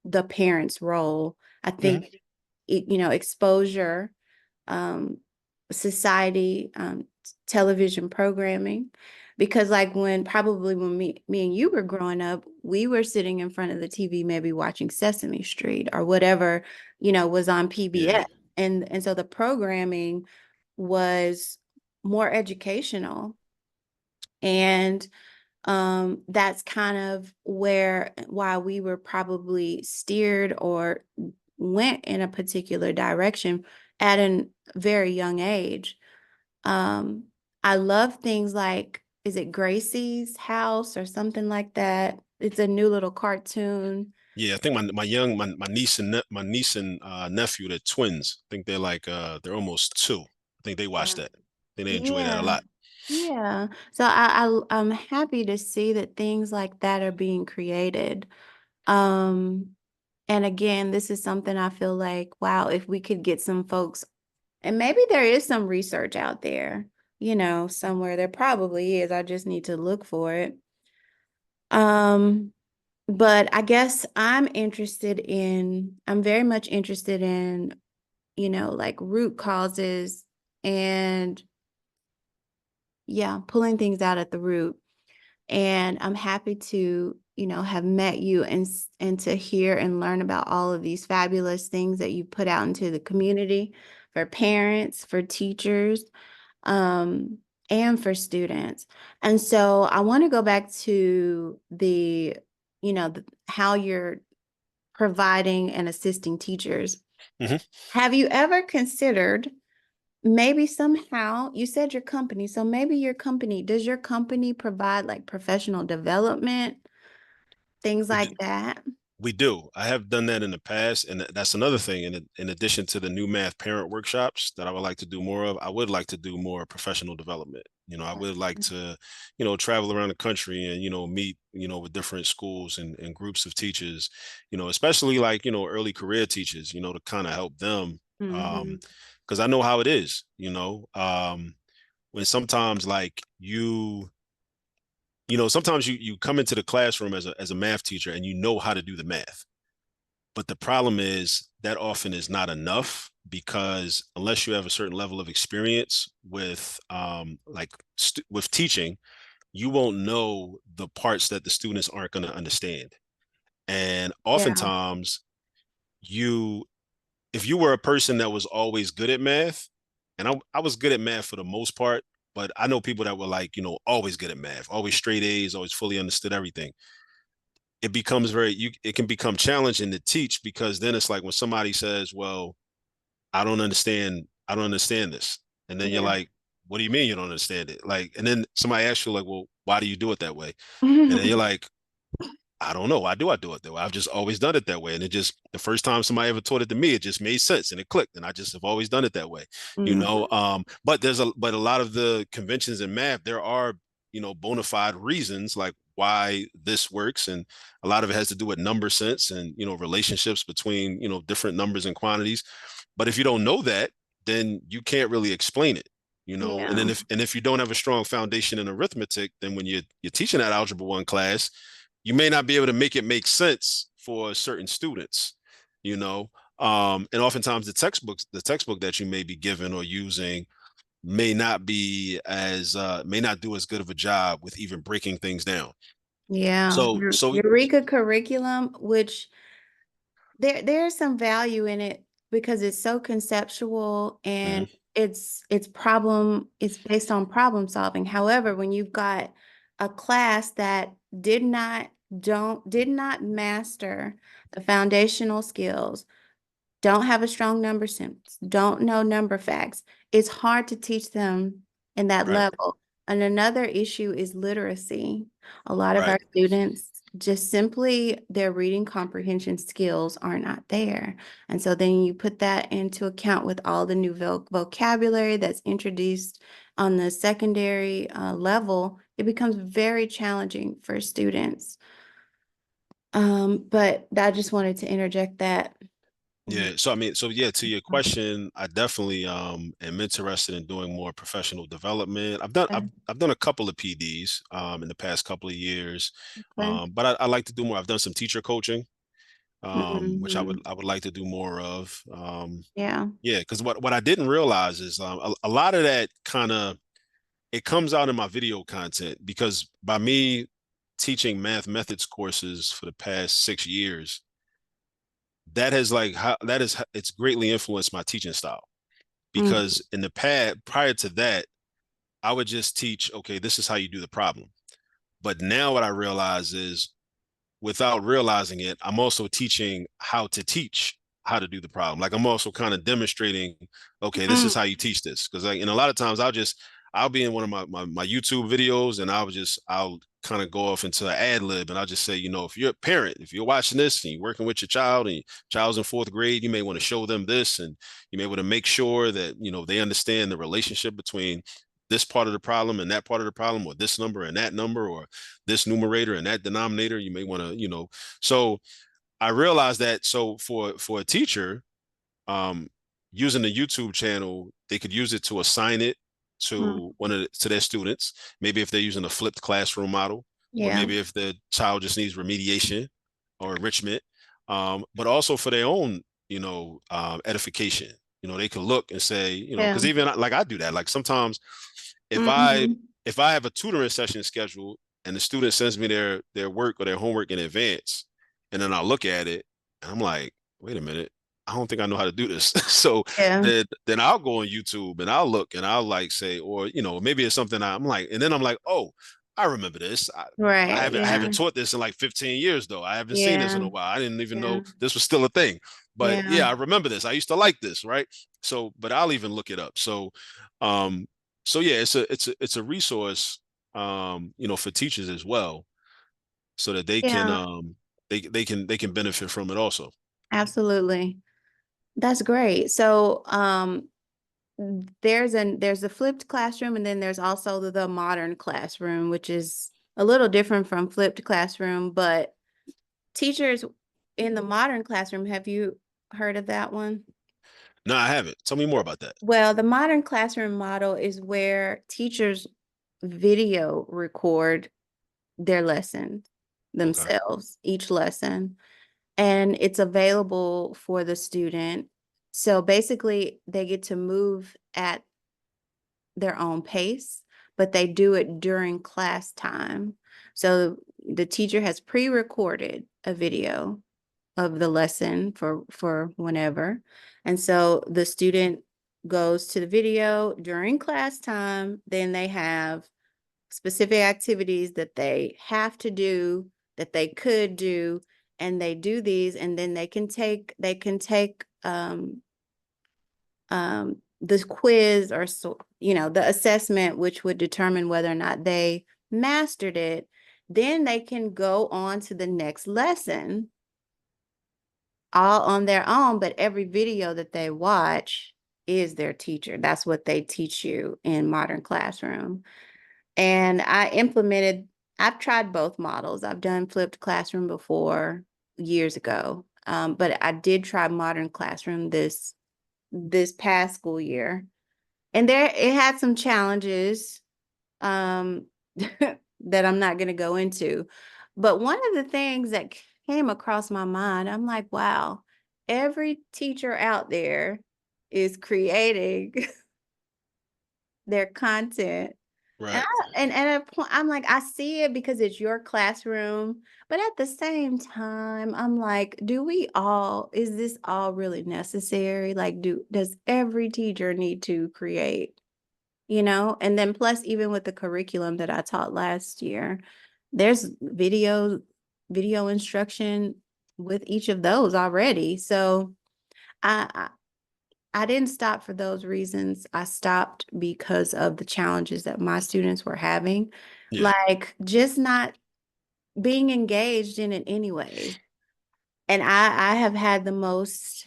the parent's role. I Hmm. think, exposure, um, society, television programming, because like when me and you were growing up, we were sitting in front of the TV, maybe watching Sesame Street or whatever, was on Yeah. PBS. And so the programming was more educational. And that's kind of why we were probably steered or went in a particular direction at a very young age. Um, I love things like, is it Gracie's House or something like that? It's a new little cartoon. Yeah, I think my niece and nephew, they're twins. I think they're almost two. I think they watch Yeah. that. I think they enjoy that a Yeah. lot. Yeah. So I'm happy to see that things like that are being created. Um, and again, this is something I feel like, wow, if we could get some folks, and maybe there is some research out there, somewhere there probably is. I just need to look for it. Um, but I guess I'm very much interested in, like root causes and yeah, pulling things out at the root. And I'm happy to, have met you and to hear and learn about all of these fabulous things that you put out into the community for parents, for teachers, um, and for students. And so I want to go back to how you're providing and assisting teachers. Hmm. Have you ever considered maybe somehow, you said your company, so maybe does your company provide like professional development, things We do, like that? We do. I have done that in the past, and that's another thing. In addition to the new math parent workshops that I would like to do more of, I would like to do more professional development. I would like to, travel around the country and meet, with different schools and groups of teachers, especially like early career teachers, to kind of help them, Mm-hmm. because I know how it is, when sometimes like sometimes you come into the classroom as a math teacher and you know how to do the math. But the problem is that often is not enough because unless you have a certain level of experience with with teaching, you won't know the parts that the students aren't going to understand. And Yeah. oftentimes you if you were a person that was always good at math, and I was good at math for the most part, but I know people that were like, always good at math, always straight A's, always fully understood everything. It can become challenging to teach because then it's like when somebody says, well, I don't understand this. And then you're Yeah. like, what do you mean you don't understand it? Like, and then somebody asks you like, well, why do you do it that way? And then you're like, I don't know. Why do I do it that way? I've just always done it that way. And it just, the first time somebody ever taught it to me, it just made sense and it clicked. And I just have always done it that way, Mhm. But but a lot of the conventions in math, there are, bona fide reasons like why this works. And a lot of it has to do with number sense and, relationships between, different numbers and quantities. But if you don't know that, then you can't really explain it. And Yeah. then if you don't have a strong foundation in arithmetic, then when you're teaching that algebra one class, you may not be able to make it make sense for certain students, you know. And oftentimes the textbook that you may be given or using may not do as good of a job with even breaking things down. Yeah. So Eureka curriculum, which there's some value in it because it's so conceptual and mhm, it's based on problem solving. However, when you've got a class that did not master the foundational skills, don't have a strong number sense, don't know number facts, it's hard to teach them in that right, level. And another issue is literacy. A lot of right. our students just simply their reading comprehension skills are not there. And so then you put that into account with all the new vocabulary that's introduced on the secondary level, it becomes very challenging for students. But I just wanted to interject that. Yeah. So I mean, so yeah, to your question, I definitely am interested in doing more professional development. I've done a couple of PDs in the past couple of years. Okay. But I like to do more. I've done some teacher coaching, which Hmm. I would like to do more of. Yeah. Yeah, because what I didn't realize is a lot of that kind of it comes out in my video content because by me teaching math methods courses for the past 6 years, that has like how that is it's greatly influenced my teaching style Hmm. because in the past prior to that I would just teach, okay, this is how you do the problem. But now what I realize is without realizing it, I'm also teaching how to teach how to do the problem. Like I'm also kind of demonstrating, okay, this is how you teach this. Because like, and a lot of times I'll be in one of my YouTube videos and I'll kind of go off into an ad lib and I'll just say, if you're a parent, if you're watching this and you're working with your child and your child's in fourth grade, you may want to show them this and you may want to make sure that, they understand the relationship between this part of the problem and that part of the problem, or this number and that number, or this numerator and that denominator. You may want to, So I realized that for a teacher, um, using the YouTube channel, they could use it to assign it to to their students. Maybe if they're using a flipped classroom model, or Yeah. maybe if the child just needs remediation or enrichment, but also for their own, edification. They could look and say, Yeah. because even like I do that. Like sometimes if I Hmm. if I have a tutoring session scheduled and the student sends me their work or their homework in advance, and then I look at it and I'm like, wait a minute, I don't think I know how to do this. So Yeah. then I'll go on YouTube and I'll look and I'll like say, or maybe it's something I'm like, and then I'm like, oh, I remember this. Right. I Yeah. haven't taught this in like 15 years though. I haven't seen this in Yeah. a while. I didn't even Yeah. know this was still a thing. But Yeah. yeah, I remember this. I used to like this, right? So, but I'll even look it up. Um, so yeah, it's a resource, for teachers as well, so that they can Yeah. they can benefit from it also. Absolutely. That's great. So, there's a flipped classroom, and then there's also the modern classroom, which is a little different from flipped classroom, but teachers in the modern classroom, have you heard of that one? No, I haven't. Tell me more about that. Well, the modern classroom model is where teachers video record their lesson Okay. themselves, each lesson, and it's available for the student. So basically, they get to move at their own pace, but they do it during class time. So the teacher has pre-recorded a video of the lesson for whenever. And so the student goes to the video during class time, then they have specific activities that they have to do, that they could do, and they do these, and then they can take the quiz, or so, the assessment, which would determine whether or not they mastered it. Then they can go on to the next lesson all on their own, but every video that they watch is their teacher. That's what they teach you in modern classroom. And I've tried both models. I've done flipped classroom before years ago. But I did try modern classroom this past school year. And there it had some challenges um that I'm not going to go into. But one of the things that came across my mind, I'm like, wow, every teacher out there is creating their content. And Right. and at a point, I'm like, I see it because it's your classroom, but at the same time, I'm like, is this all really necessary? Like, does every teacher need to create, And then plus, even with the curriculum that I taught last year, there's video instruction with each of those already. So I I didn't stop for those reasons. I stopped because of the challenges that my students were having, Yeah. like just not being engaged in it anyways. And I have had the most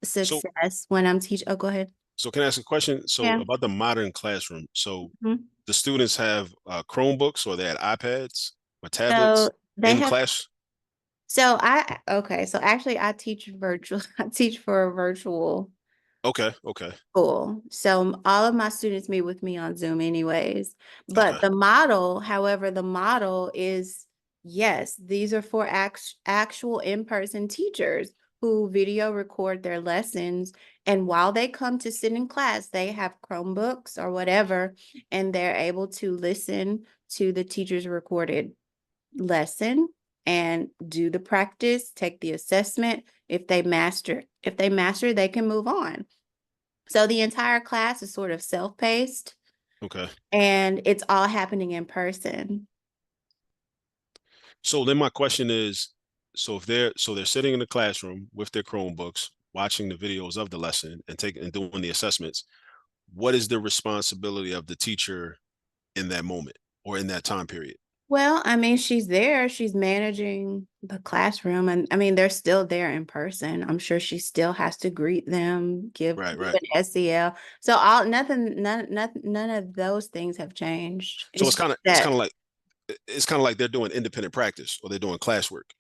So success when I'm teaching. Oh, go ahead. so can I ask a question? So Yeah. about the modern classroom. So Mhm. the students have Chromebooks or they had iPads or tablets So they in have class. okay, so actually I teach virtual. I teach for a virtual Okay. Okay. school. So all of my students meet with me on Zoom anyways. Okay. But however, the model is, yes, these are for actual in-person teachers who video record their lessons. And while they come to sit in class, they have Chromebooks or whatever, and they're able to listen to the teacher's recorded lesson and do the practice, take the assessment. If they master, they can move on. So the entire class is sort of self-paced, Okay. and it's all happening in person. So then my question is, so they're sitting in the classroom with their Chromebooks, watching the videos of the lesson and taking and doing the assessments. What is the responsibility of the teacher in that moment or in that time period? Well, I mean, she's there, she's managing the classroom, and I mean, they're still there in person. I'm sure she still has to greet them, Right, give right. an SEL. So all nothing, none of those things have changed. So It's it's just kind of it's that. kind of like it's kind of like they're doing independent practice or they're doing classwork.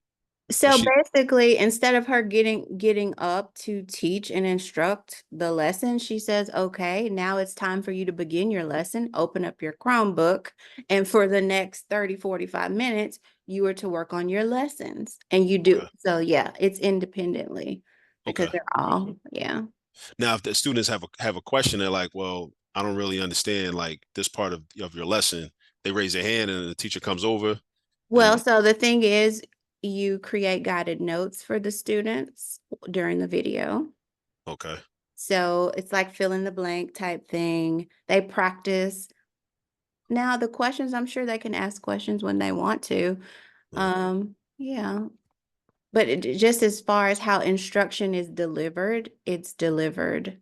But So basically, instead of her getting up to teach and instruct the lesson, she says, "Okay, now it's time for you to begin your lesson. Open up your Chromebook, and for the next 30, 45 minutes, you are to work on your lessons." And you do. okay, So yeah, it's independently because okay. they're all, yeah. Now, if the students have a question, they're like, "Well, I don't really understand like this part of your lesson." They raise their hand, and the teacher comes over, Well, and so the thing is, you create guided notes for the students during the video. okay, So it's like fill in the blank type thing. They practice. Now the questions, I'm sure they can ask questions when they want to. yeah. Yeah. But just as far as how instruction is delivered, it's delivered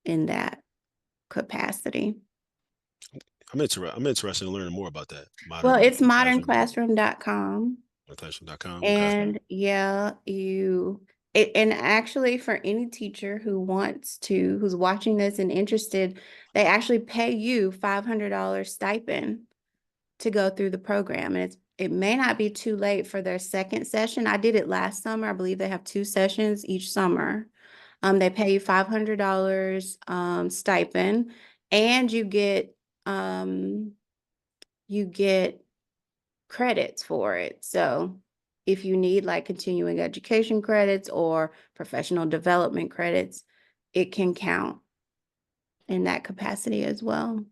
in that capacity. I'm interested in learning more about that Well, modern it's classroom. modernclassroom.com. Attention.com. Gotcha. And yeah, and actually for any teacher who wants to, who's watching this and interested, they actually pay you $500 stipend to go through the program. And it may not be too late for their second session. I did it last summer. I believe they have 2 sessions each summer. They pay you $500 stipend, and you get credits for it. So if you need like continuing education credits or professional development credits, it can count in that capacity as well.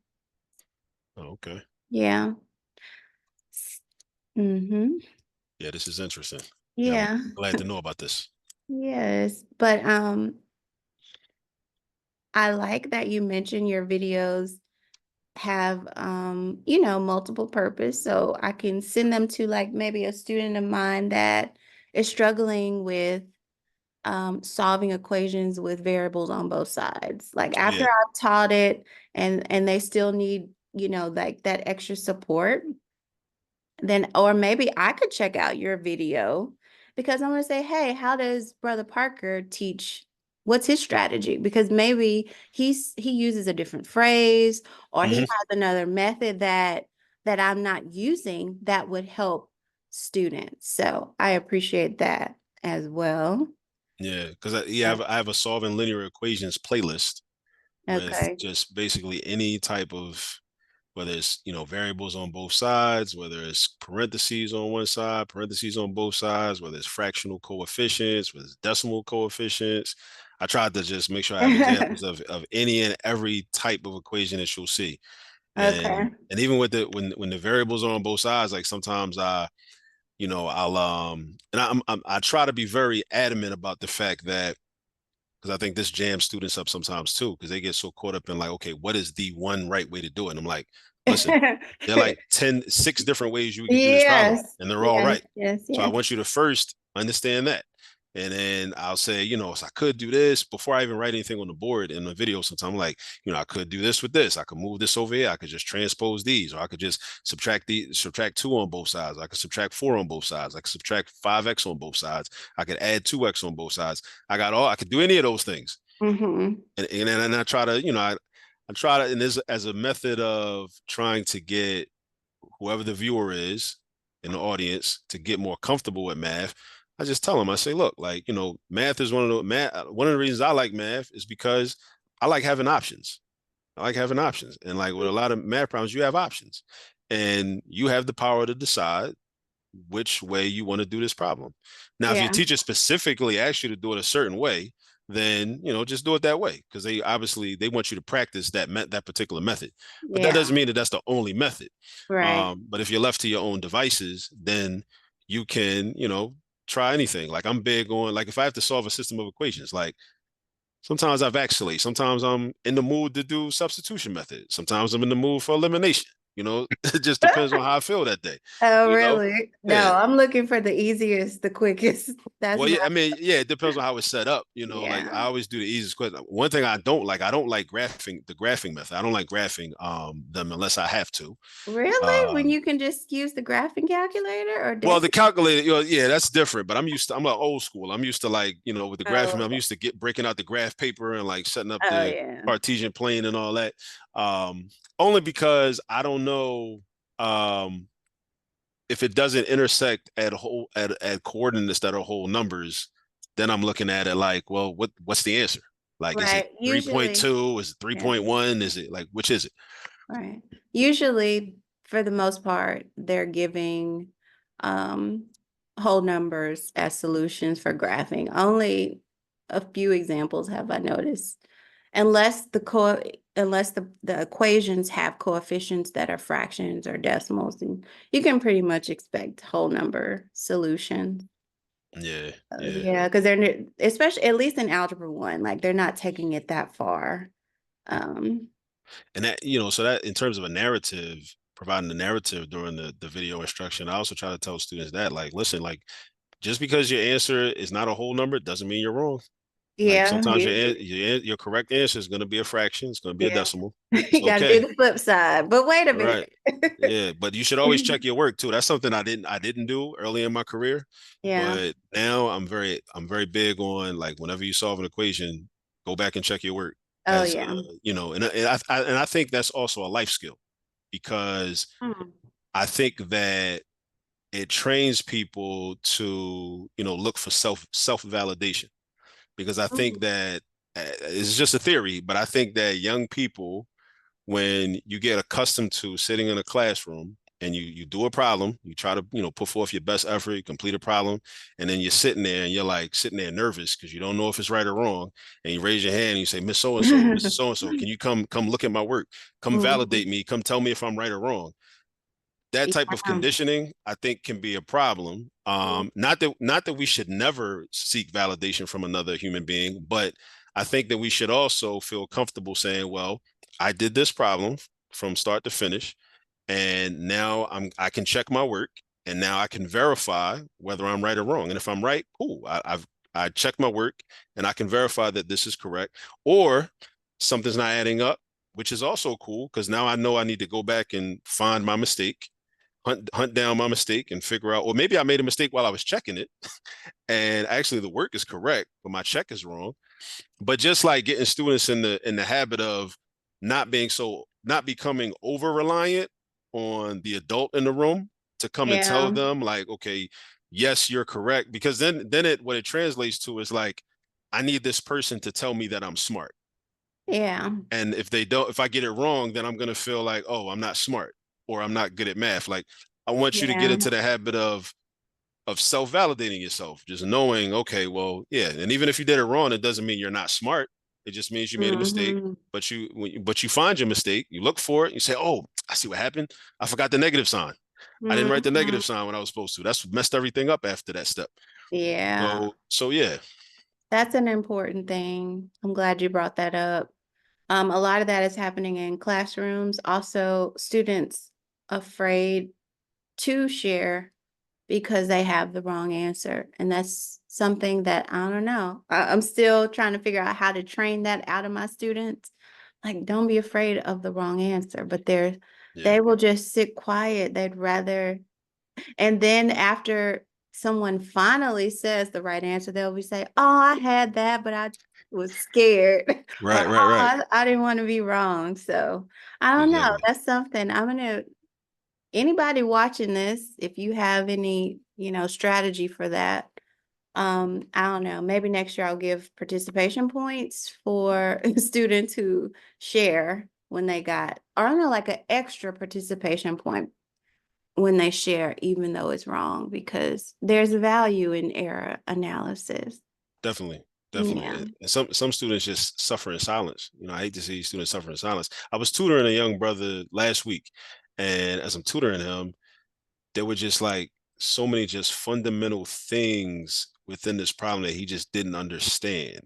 Oh, okay. Yeah. Mm-hmm. Yeah, this is interesting. Yeah, I'm Yeah. glad to know about this. Yes. But I like that you mentioned your videos have multiple purpose, so I can send them to like maybe a student of mine that is struggling with solving equations with variables on both sides. Like after Yeah. I've taught it and they still need, like that extra support, then or maybe I could check out your video because I'm going to say, hey, how does Brother Parker teach? What's his strategy? Because maybe he uses a different phrase or he Hmm. has another method that I'm not using that would help students. So I appreciate that as well. Yeah, because I have a solving linear equations playlist with Okay. just basically any type of, whether it's, variables on both sides, whether it's parentheses on one side, parentheses on both sides, whether it's fractional coefficients, whether it's decimal coefficients. I tried to just make sure I have examples of any and every type of equation that you'll see. And Okay. and even with the when the variables are on both sides, like sometimes I'll and I try to be very adamant about the fact that, because I think this jams students up sometimes too, because they get so caught up in like, okay, what is the one right way to do it? And I'm like, listen, there are like 6 different ways you can do this problem, Yes. and they're all Yes. right. Yes. So I Yes. want you to first understand that. And then I'll say, so I could do this before I even write anything on the board in the video. Sometimes I'm like, I could do this with this. I could move this over here. I could just transpose these, or I could just subtract 2 on both sides. I could subtract 4 on both sides. I could subtract 5x on both sides. I could add 2x on both sides. I could do any of those things. Mm-hmm. And I try to, I try to, and this as a method of trying to get whoever the viewer is in the audience to get more comfortable with math. I just tell them, I say, look, like, math is one of the reasons I like math is because I like having options. I like having options. And like with a lot of math problems, you have options and you have the power to decide which way you want to do this problem. Now, if your Yeah. teacher specifically asks you to do it a certain way, then just do it that way, because they want you to practice that particular method. But that Yeah. doesn't mean that that's the only method. Right. But if you're left to your own devices, then you can try anything. Like I'm big on, like, if I have to solve a system of equations, like sometimes I vacillate. Sometimes I'm in the mood to do substitution method. Sometimes I'm in the mood for elimination. It just depends on how I feel that day. Oh, You know, really? No, yeah. I'm looking for the easiest, the quickest. That's Well, my, yeah, I mean, yeah, it depends on how it's set up. Like yeah. I always do the easiest question. One thing I don't like the graphing method. I don't like graphing them unless I have to. Really? When Um, you can just use the graphing calculator or well, the decimal? calculator, yeah, that's different. But I'm like old school. I'm used to, like, with the Oh, graphing, I'm okay. used to breaking out the graph paper and like setting up Oh, the yeah. Cartesian plane and all that. Um, Only because I don't know. Um, if it doesn't intersect at coordinates that are whole numbers, then I'm looking at it like, well, what's the answer? Like, is it Right. Usually, 3.2? Is it yeah. 3.1? Is it like, which is it? Right. Usually, for the most part, they're giving um, whole numbers as solutions for graphing. Only a few examples have I noticed. Unless the equations have coefficients that are fractions or decimals, and you can pretty much expect whole number solutions. Yeah, yeah. Yeah, because especially at least in algebra one, like they're not taking it that far. Um, And that, so that in terms of a narrative, providing the narrative during the video instruction, I also try to tell students that, like, listen, like, just because your answer is not a whole number doesn't mean you're wrong. Like Yeah, sometimes your correct answer is going to be a fraction. It's going to be a yeah. decimal. It's You got to do okay. the flip side. But wait a Right. minute. Yeah, but you should always check your work too. That's something I didn't do early in my career, Yeah. but now I'm very big on, like, whenever you solve an equation, go back and check your work Oh, as yeah. and I think that's also a life skill, because Hmm. I think that it trains people to, look for self validation, because I think Mhm. that it's just a theory, but I think that young people, when you get accustomed to sitting in a classroom and you do a problem, you try to, put forth your best effort, you complete a problem, and then you're sitting there and you're like sitting there nervous because you don't know if it's right or wrong, and you raise your hand and you say, Miss So and So, Mrs. So and So, can you come look at my work, come Mhm. validate me, come tell me if I'm right or wrong. That type of Yeah. conditioning, I think, can be a problem. Mhm. Not that we should never seek validation from another human being, but I think that we should also feel comfortable saying, well, I did this problem from start to finish, and now I can check my work, and now I can verify whether I'm right or wrong. And if I'm right, cool, I checked my work, and I can verify that this is correct, or something's not adding up, which is also cool, because now I know I need to go back and find my mistake, hunt down my mistake, and figure out, or maybe I made a mistake while I was checking it, and actually the work is correct, but my check is wrong. But just like getting students in the habit of not becoming over reliant on the adult in the room to come and tell Yeah. them, like, okay, yes, you're correct, because then what it translates to is like, I need this person to tell me that I'm smart. Yeah. And if I get it wrong, then I'm gonna feel like, oh, I'm not smart, or I'm not good at math. Like, I want you to get Yeah. into the habit of self-validating yourself, just knowing, okay, well, yeah, and even if you did it wrong, it doesn't mean you're not smart. It just means you made a mistake. Hmm. But you find your mistake, you look for it, you say, oh, I see what happened. I forgot the negative sign. I didn't write the Hmm. negative sign when I was supposed to. That's what messed everything up after that step. Yeah. So yeah, That's an important thing. I'm glad you brought that up. A lot of that is happening in classrooms. Also, students afraid to share because they have the wrong answer. And that's something that I don't know. I'm still trying to figure out how to train that out of my students. Like, don't be afraid of the wrong answer, but yeah, they will just sit quiet. They'd rather, and then after someone finally says the right answer, they'll be say, "Oh, I had that, but I was scared," or right, "Oh, right, right, I didn't want to be wrong." So I don't know. exactly, That's something I'm gonna. Anybody watching this, if you have any, strategy for that, I don't know. Maybe next year I'll give participation points for students who share when they got, or I don't know, like an extra participation point when they share, even though it's wrong, because there's value in error analysis. definitely. Definitely. Yeah. And some students just suffer in silence. I hate to see students suffer in silence. I was tutoring a young brother last week, and as I'm tutoring him, there were just like so many just fundamental things within this problem that he just didn't understand.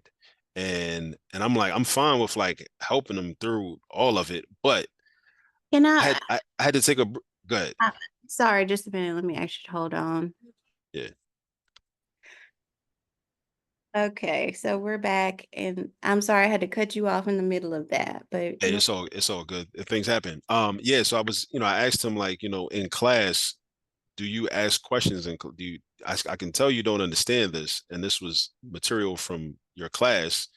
And I'm like, I'm fine with like helping him through all of it, but Can I had to take a go ahead. I sorry, just a minute. Let me actually hold on. Yeah. Okay, so we're back, and I'm sorry I had to cut you off in the middle of that, but Hey, it's all good. Things happen. Yeah, so I asked him, like, in class, do you ask questions, and do you I can tell you don't understand this, and this was material from your class.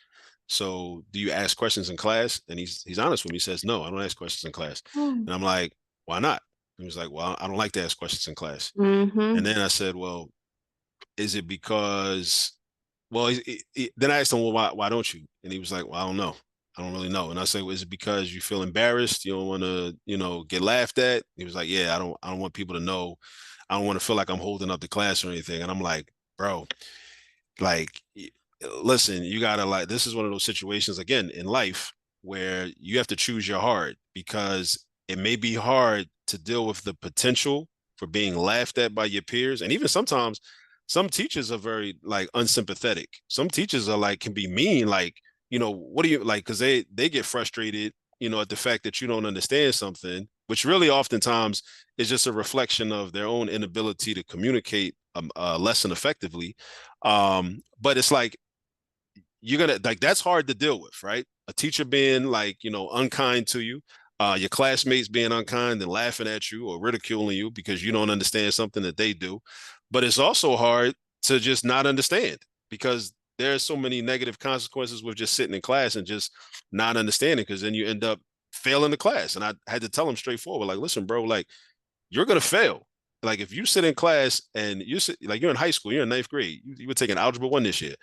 So do you ask questions in class? And he's honest with me. He says, no, I don't ask questions in class. And I'm like, why not? He was like, well, I don't like to ask questions in class. And mm-hmm. then I said, well, is it because, well, then I asked him, well, why don't you? And he was like, well, I don't know. I don't really know. And I said, well, is it because you feel embarrassed? You don't want to, get laughed at? He was like, yeah, I don't want people to know. I don't want to feel like I'm holding up the class or anything. And I'm like, bro, like, listen, you gotta, like, this is one of those situations again in life where you have to choose your heart, because it may be hard to deal with the potential for being laughed at by your peers. And even sometimes some teachers are very like unsympathetic. Some teachers are like, can be mean, like, what do you like, because they get frustrated, at the fact that you don't understand something, which really oftentimes is just a reflection of their own inability to communicate a lesson effectively. But it's like, you're gonna like that's hard to deal with, right? A teacher being like, unkind to you, your classmates being unkind and laughing at you or ridiculing you because you don't understand something that they do. But it's also hard to just not understand because there's so many negative consequences with just sitting in class and just not understanding because then you end up failing the class. And I had to tell them straightforward, like, listen, bro, like you're gonna fail. Like if you sit in class and you sit like you're in high school, you're in ninth grade, you were taking algebra one this year.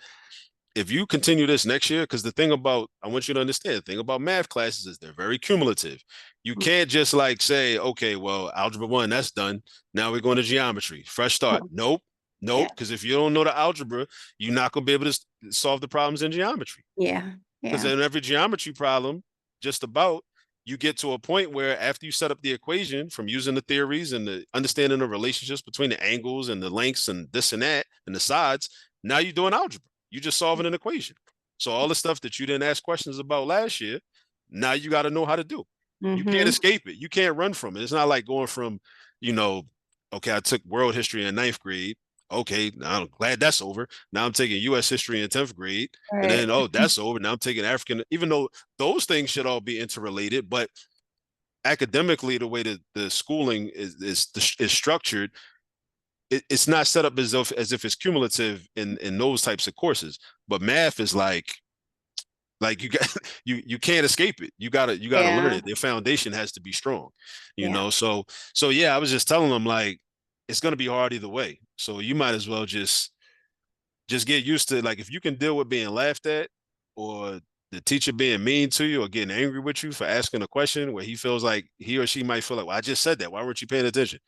If you continue this next year, because the thing about I want you to understand, the thing about math classes is they're very cumulative. You can't just like say, okay, well, algebra one, that's done. Now we're going to geometry, fresh start. Nope, Yeah. nope. Because if you don't know the algebra, you're not gonna be able to solve the problems in geometry. Yeah. Because Yeah. in every geometry problem, just about you get to a point where after you set up the equation from using the theories and the understanding the relationships between the angles and the lengths and this and that and the sides, now you're doing algebra. You're just solving an equation. So all the stuff that you didn't ask questions about last year, now you got to know how to do. You can't Mm-hmm. escape it. You can't run from it. It's not like going from, you know, okay, I took world history in ninth grade. Okay, I'm glad that's over. Now I'm taking U.S. history in 10th grade. And Right. then, oh, that's over. Now I'm taking African, even though those things should all be interrelated, but academically, the way that the schooling is structured, it's not set up as if it's cumulative in those types of courses. But math is like you got you can't escape it. You gotta learn Yeah. it. Their foundation has to be strong, you Yeah. know. So yeah, I was just telling them like it's gonna be hard either way. So you might as well just get used to like if you can deal with being laughed at or the teacher being mean to you or getting angry with you for asking a question where he feels like he or she might feel like, well, I just said that. Why weren't you paying attention?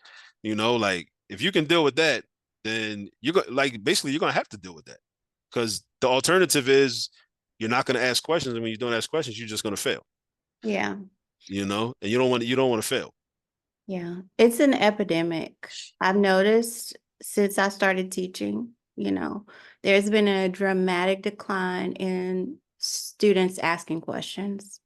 Like if you can deal with that, then you're going like basically you're gonna have to deal with that. Because the alternative is you're not gonna ask questions, and when you don't ask questions, you're just gonna fail. Yeah. And you don't want to fail. Yeah. It's an epidemic. I've noticed since I started teaching, there's been a dramatic decline in students asking questions.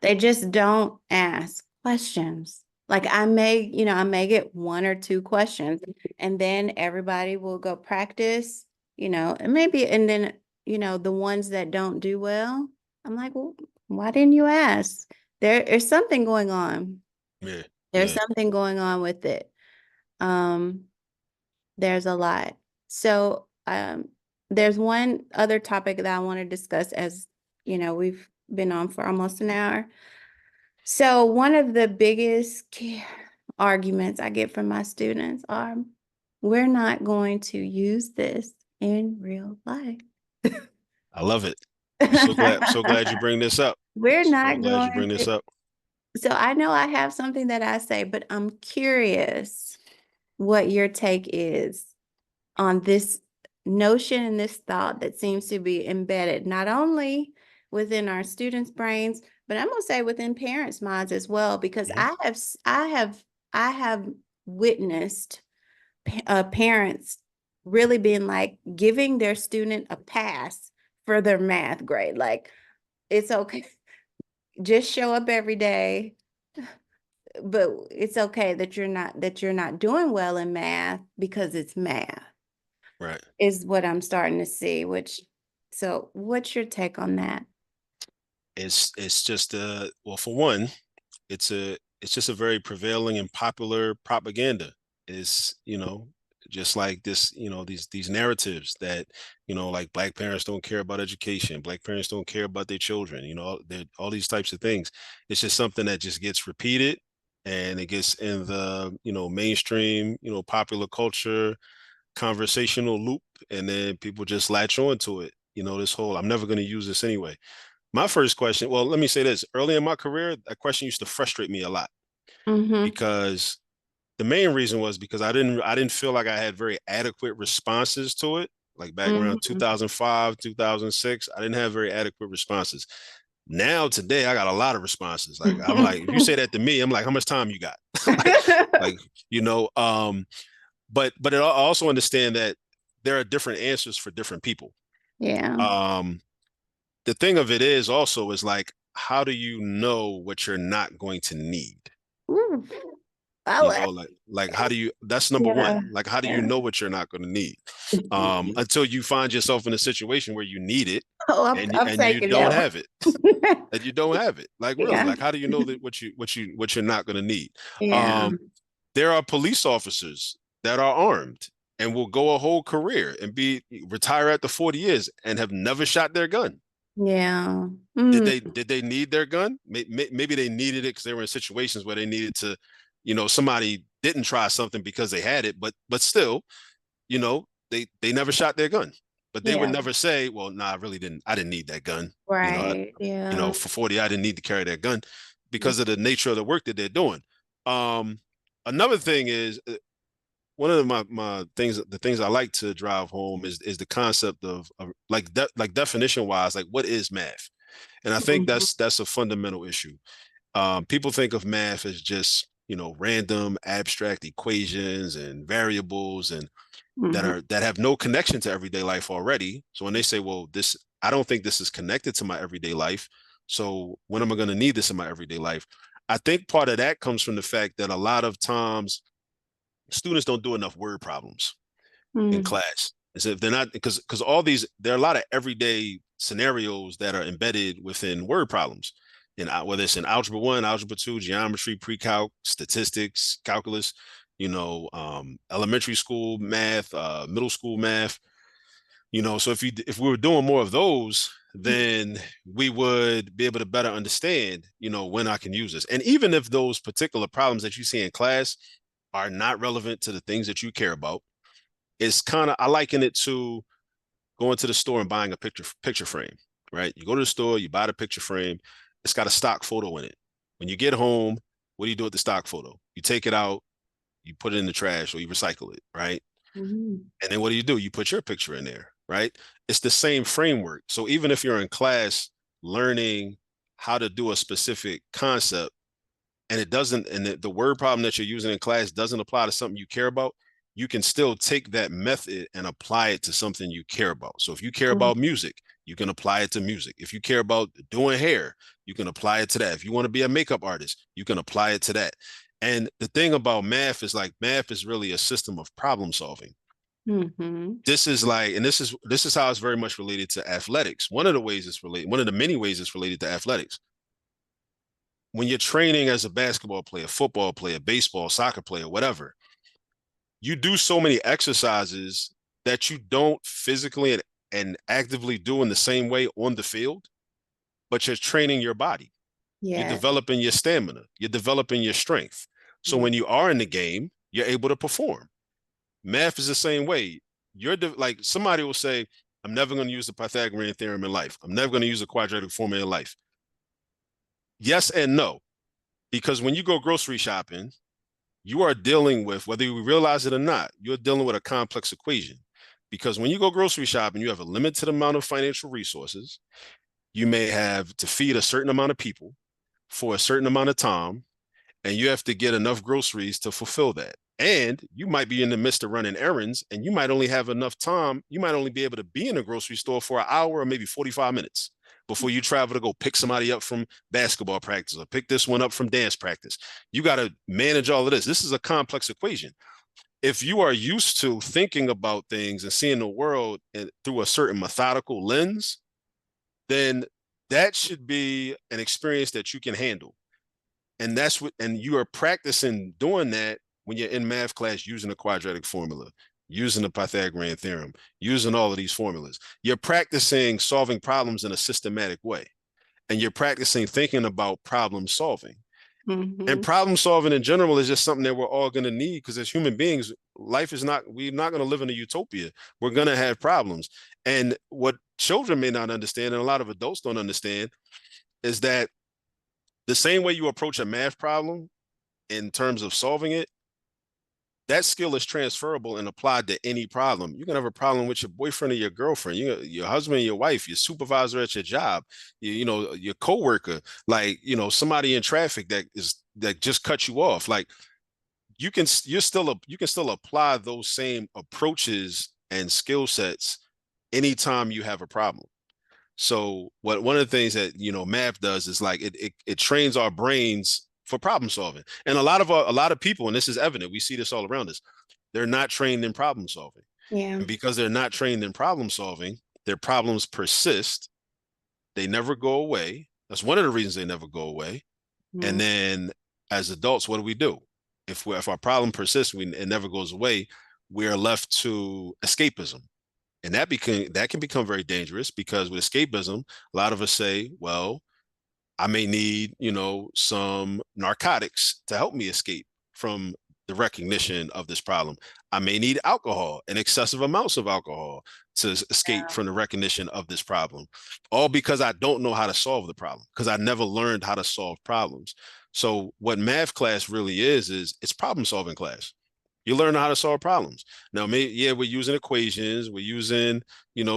They just don't ask questions. Like I may get one or two questions and then everybody will go practice, and then, the ones that don't do well, I'm like, well, why didn't you ask? There is something going on. Yeah, There's yeah. something going on with it. Um, there's a lot. So, there's one other topic that I want to discuss as, we've been on for almost an hour. So one of the biggest arguments I get from my students are, we're not going to use this in real life. I love it. I'm so glad you bring this up. We're So not glad you going bring this to. up. So I know I have something that I say, but I'm curious what your take is on this notion and this thought that seems to be embedded not only within our students' brains, but I'm going to say within parents' minds as well, because Mhm. I have witnessed parents really being like giving their student a pass for their math grade. Like, it's okay, just show up every day, but it's okay that you're not doing well in math because it's math. Right. Is what I'm starting to see, so what's your take on that? It's just well, for one, it's just a very prevailing and popular propaganda. Is just like this, these narratives that like black parents don't care about education, black parents don't care about their children, all these types of things. It's just something that just gets repeated and it gets in the mainstream popular culture conversational loop, and then people just latch on to it. This whole I'm never going to use this anyway. My first question, well, let me say this. Early in my career, that question used to frustrate me a lot Mm-hmm. because the main reason was because I didn't feel like I had very adequate responses to it. Like back around Mm-hmm. 2005, 2006, I didn't have very adequate responses. Now today I got a lot of responses. Like I'm like, if you say that to me, I'm like, how much time you got? like, like, you know, but I also understand that there are different answers for different people. Yeah. Um, the thing of it is also is like, how do you know what you're not going to need? Ooh, I You like. know, like how do you? That's number Yeah. one. Like, how do you Yeah. know what you're not going to need? Until you find yourself in a situation where you need it, Oh, and I'm and you taking don't that have it. one. And you don't have it. Like really, Yeah. like how do you know that what you're not going to need? Yeah. Um, there are police officers that are armed and will go a whole career and be retire after 40 years and have never shot their gun. Yeah. Did they need their gun? Maybe they needed it because they were in situations where they needed to, somebody didn't try something because they had it, but still, they never shot their gun. But they would Yeah. never say, well, nah, I didn't need that gun. Right. Yeah. For 40, I didn't need to carry that gun because of the nature of the work that they're doing. Um, Another thing is one of my things, the things I like to drive home is the concept of like definition wise, like what is math? And I think Mhm. that's a fundamental issue. People think of math as just random abstract equations and variables and Mhm. that have no connection to everyday life already. So when they say, well, this I don't think this is connected to my everyday life. So when am I going to need this in my everyday life? I think part of that comes from the fact that a lot of times students don't do enough word problems in Mhm. class. As if they're not because all these there are a lot of everyday scenarios that are embedded within word problems. And whether it's in algebra 1, algebra 2, geometry, pre-calc, statistics, calculus, elementary school math, middle school math, so if we were doing more of those, then we would be able to better understand, when I can use this. And even if those particular problems that you see in class are not relevant to the things that you care about, it's kind of I liken it to going to the store and buying a picture frame, right? You go to the store, you buy the picture frame, it's got a stock photo in it. When you get home, what do you do with the stock photo? You take it out, you put it in the trash or you recycle it, right? Mhm. And then what do? You put your picture in there, right? It's the same framework. So even if you're in class learning how to do a specific concept and it doesn't, and the word problem that you're using in class doesn't apply to something you care about, you can still take that method and apply it to something you care about. So if you care about Mhm. music, you can apply it to music. If you care about doing hair, you can apply it to that. If you want to be a makeup artist, you can apply it to that. And the thing about math is like math is really a system of problem solving. Mhm. This is like, and this is how it's very much related to athletics. One of the ways it's related, one of the many ways it's related to athletics. When you're training as a basketball player, football player, baseball, soccer player, whatever, you do so many exercises that you don't physically and actively do in the same way on the field, but you're training your body. You're Yes. developing your stamina. You're developing your strength. So Mhm. when you are in the game, you're able to perform. Math is the same way. Like somebody will say, I'm never going to use the Pythagorean theorem in life. I'm never going to use a quadratic formula in life. Yes and no, because when you go grocery shopping, you are dealing with, whether you realize it or not, you're dealing with a complex equation. Because when you go grocery shopping, you have a limited amount of financial resources. You may have to feed a certain amount of people for a certain amount of time, and you have to get enough groceries to fulfill that. And you might be in the midst of running errands and you might only have enough time. You might only be able to be in a grocery store for an hour or maybe 45 minutes before you travel to go pick somebody up from basketball practice or pick this one up from dance practice. You got to manage all of this. This is a complex equation. If you are used to thinking about things and seeing the world through a certain methodical lens, then that should be an experience that you can handle. And you are practicing doing that when you're in math class using the quadratic formula, using the Pythagorean theorem, using all of these formulas. You're practicing solving problems in a systematic way, and you're practicing thinking about problem solving. And Mhm. problem solving in general is just something that we're all going to need because as human beings, life is not, we're not going to live in a utopia. We're going to have problems. And what children may not understand, and a lot of adults don't understand, is that the same way you approach a math problem in terms of solving it, that skill is transferable and applied to any problem. You can have a problem with your boyfriend or your girlfriend, your husband, your wife, your supervisor at your job, your coworker, like somebody in traffic that just cut you off. Like you can still apply those same approaches and skill sets anytime you have a problem. So one of the things that math does is like it trains our brains for problem solving. And a lot of people, and this is evident, we see this all around us, they're not trained in problem solving. Yeah. And because they're not trained in problem solving, their problems persist they never go away. That's one of the reasons they never go away. And Mm. then as adults, what do? If our problem persists, it never goes away. We are left to escapism, and that can become very dangerous because with escapism, a lot of us say, well, I may need, some narcotics to help me escape from the recognition of this problem. I may need alcohol and excessive amounts of alcohol to escape from the recognition of this problem, all because I don't know how to solve the problem because I never learned how to solve problems. So what math class really is it's problem solving class. You learn how to solve problems. Now, yeah, we're using equations, we're using,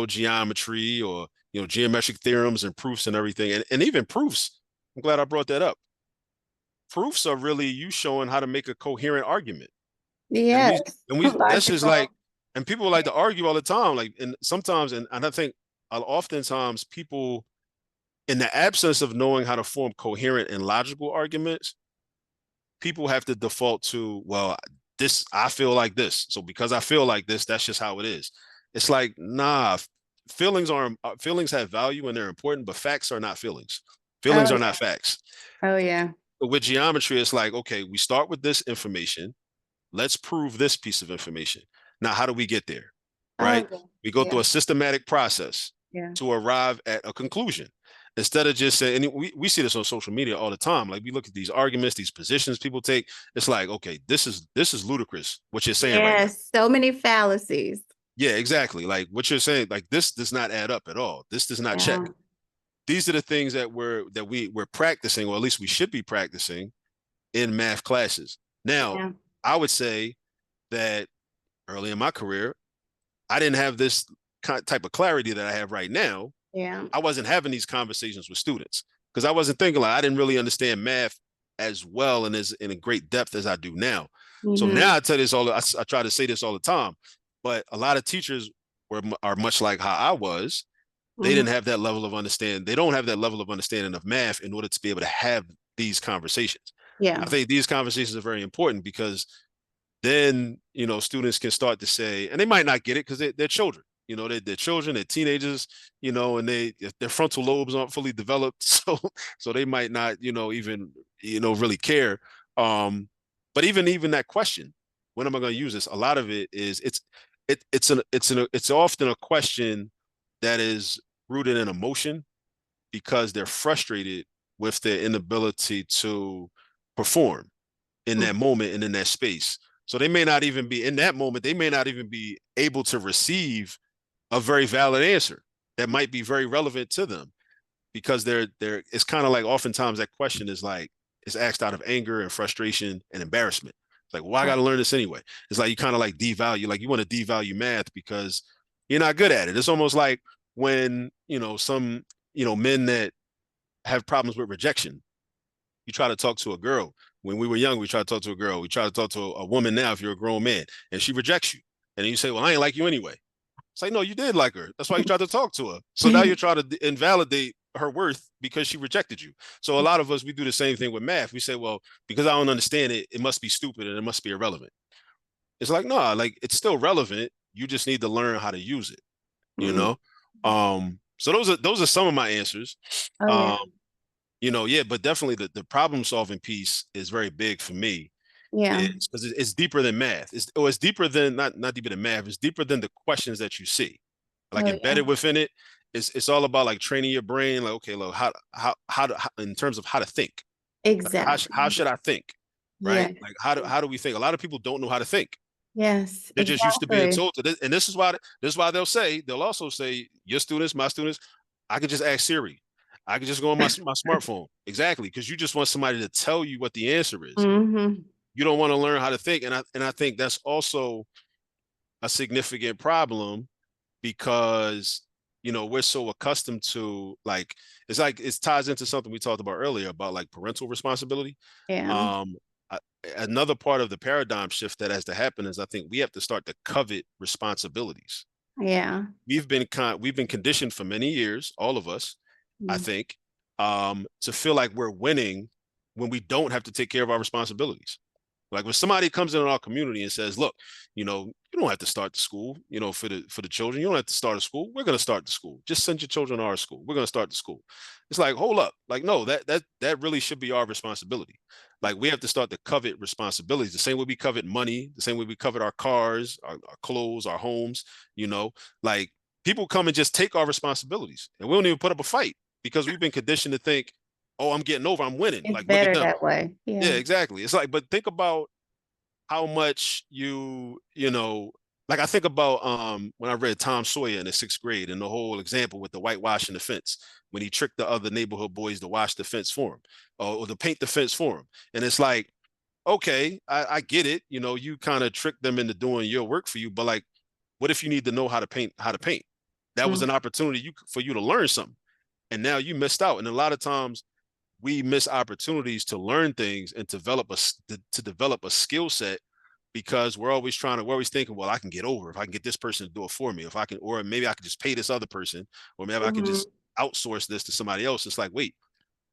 geometry or, geometric theorems and proofs and everything. And even proofs, I'm glad I brought that up. Proofs are really you showing how to make a coherent argument. And we, Yes. and we, that's just like, Logical. and people like to argue all the time. Like, and sometimes, and I think oftentimes people, in the absence of knowing how to form coherent and logical arguments, people have to default to, well, this, I feel like this. So because I feel like this, that's just how it is. It's like, nah, feelings have value and they're important, but facts are not feelings. Feelings Oh are yeah. not facts. Oh yeah. But with geometry, it's like, okay, we start with this information. Let's prove this piece of information. Now, how do we get there? Right? Oh yeah. We go through Yeah. a systematic process Yeah. to arrive at a conclusion. Instead of just saying, and we see this on social media all the time. Like we look at these arguments, these positions people take. It's like, okay, this is ludicrous what you're saying right now. Yes. So many fallacies. Yeah, exactly. Like what you're saying, like this does not add up at all. This does not check. Yeah. These are the things that we're practicing, or at least we should be practicing in math classes. Now, Yeah. I would say that early in my career, I didn't have this type of clarity that I have right now. Yeah. I wasn't having these conversations with students because I wasn't thinking like I didn't really understand math as well and as in a great depth as I do now. So Mm-hmm. now I tell this I try to say this all the time, but a lot of teachers are much like how I was. They Mm-hmm. didn't have that level of understanding. They don't have that level of understanding of math in order to be able to have these conversations. I Yeah. think these conversations are very important because then students can start to say, and they might not get it because they're children. They're children, they're teenagers, and their frontal lobes aren't fully developed, so they might not, even really care. Um, but even that question, when am I going to use this? A lot of it is it's often a question that is rooted in emotion because they're frustrated with their inability to perform in that moment and in that space. So they may not even be in that moment, they may not even be able to receive a very valid answer that might be very relevant to them because they're it's kind of like oftentimes that question is like it's asked out of anger and frustration and embarrassment. It's like, well, I got to learn this anyway. It's like you kind of like devalue, like you want to devalue math because you're not good at it. It's almost like when, some, men that have problems with rejection, you try to talk to a girl. When we were young, we try to talk to a girl. We try to talk to a woman now if you're a grown man, and she rejects you. And then you say, well, I ain't like you anyway. It's like, no, you did like her. That's why you tried to talk to her. So now you're trying to invalidate her worth because she rejected you. So a lot of us, we do the same thing with math. We say, well, because I don't understand it, it must be stupid and it must be irrelevant. It's like, no, like it's still relevant. You just need to learn how to use it, you Mm. know? So those are some of my answers. Oh yeah. Um, yeah, but definitely the problem solving piece is very big for me. Yeah. It's because it's deeper than math. It's deeper than not deeper than math. It's deeper than the questions that you see. Like Oh yeah. embedded within it, it's all about like training your brain. Like okay, look, how in terms of how to think. Like how Exactly. should I think? Right? Yes. Like how do we think? A lot of people don't know how to think. Yes. They're just used to being Exactly. told to this, and this is why they'll also say your students, my students, I could just ask Siri. I could just go on my smartphone. Exactly, because you just want somebody to tell you what the answer is. Mm-hmm. You don't want to learn how to think, and I think that's also a significant problem because we're so accustomed to like it ties into something we talked about earlier about like parental responsibility. Yeah. Um, Another part of the paradigm shift that has to happen is I think we have to start to covet responsibilities. Yeah. We've been conditioned for many years, all of us, I Mm. think, to feel like we're winning when we don't have to take care of our responsibilities. Like when somebody comes in our community and says, "Look, you don't have to start the school, for the children. You don't have to start a school. We're going to start the school. Just send your children to our school. We're going to start the school. It's like, hold up. Like, no, that really should be our responsibility. Like, we have to start to covet responsibilities the same way we covet money, the same way we covet our cars, our clothes, our homes, you know, like people come and just take our responsibilities and we don't even put up a fight because we've been conditioned to think, oh, I'm getting over, I'm winning. It's Like, look at better them. that way. Yeah, Yeah. exactly. It's like, but think about how much like I think about when I read Tom Sawyer in the sixth grade and the whole example with the whitewashing the fence when he tricked the other neighborhood boys to wash the fence for him or to paint the fence for him. And it's like, okay, I get it. You kind of trick them into doing your work for you, but like, what if you need to know how to paint? That was Mm. an opportunity for you to learn something. And now you missed out. And a lot of times we miss opportunities to learn things and develop a skill set because we're always thinking, well, I can get over if I can get this person to do it for me, if I can, or maybe I can just pay this other person, or maybe I can Mhm. just outsource this to somebody else. It's like, wait,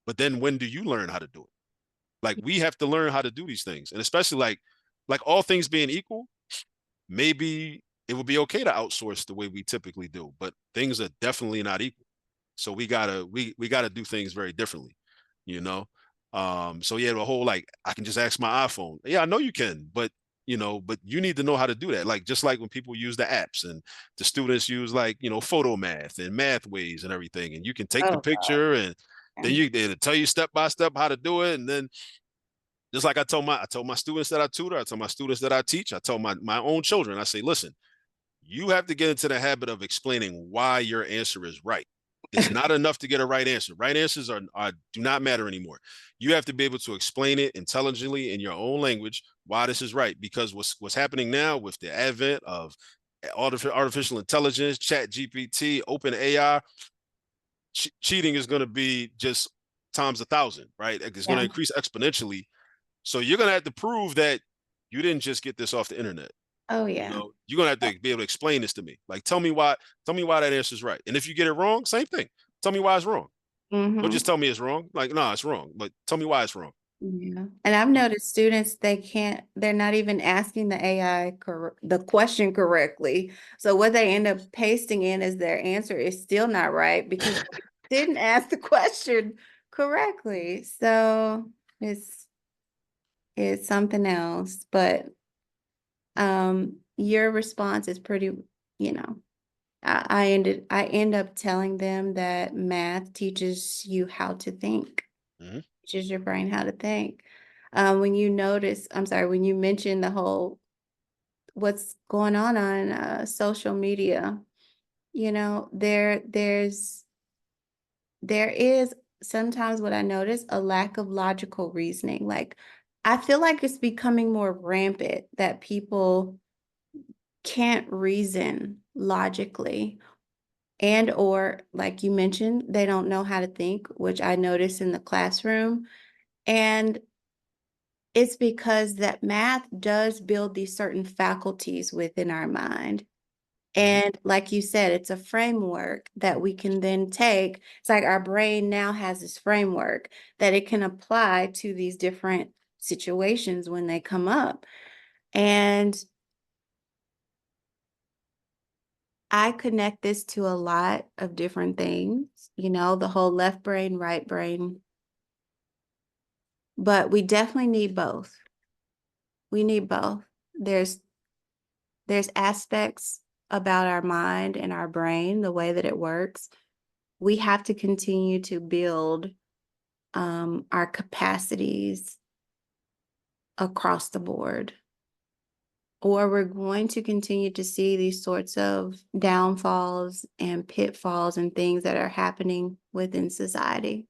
but then when do you learn how to do it? Like we have to learn how to do these things, and especially like all things being equal, maybe it would be okay to outsource the way we typically do, but things are definitely not equal. So we gotta do things very differently, you know. So yeah, the whole like I can just ask my iPhone. Yeah, I know you can, but you need to know how to do that. Like just like when people use the apps and the students use like photo math and math ways and everything, and you can take the Oh God. picture and Yeah. then it'll tell you step by step how to do it, and then just like I told my students that I tutor, I told my students that I teach, I told my own children, I say, listen, you have to get into the habit of explaining why your answer is right. It's not enough to get a right answer. Right answers are do not matter anymore. You have to be able to explain it intelligently in your own language why this is right. Because what's happening now with the advent of artificial intelligence, Chat GPT, Open AI, cheating is going to be just times 1,000, right? It's going to Yeah. increase exponentially. So you're going to have to prove that you didn't just get this off the internet. Oh yeah. You're gonna have to be able to explain this to me. Like, tell me why that answer is right. And if you get it wrong, same thing. Tell me why it's wrong. Don't Hmm. just tell me it's wrong. Like, no, it's wrong. But tell me why it's wrong. Yeah. And I've noticed students, they're not even asking the AI the question correctly. So what they end up pasting in as their answer is still not right because they didn't ask the question correctly. So it's it's something else. But your response is pretty, you know, I end up telling them that math teaches you how to think, Mm-hmm. teaches your brain how to think. I'm sorry, when you mentioned the whole what's going on social media, there is sometimes what I notice a lack of logical reasoning. Like I feel like it's becoming more rampant that people can't reason logically and or like you mentioned they don't know how to think, which I notice in the classroom, and it's because that math does build these certain faculties within our mind. Mm-hmm. And like you said, it's a framework that we can then take. It's like our brain now has this framework that it can apply to these different situations when they come up. And I connect this to a lot of different things, the whole left brain, right brain, but we definitely need both. We need both. There's there's aspects about our mind and our brain, the way that it works. We have to continue to build our capacities across the board, or we're going to continue to see these sorts of downfalls and pitfalls and things that are happening within society.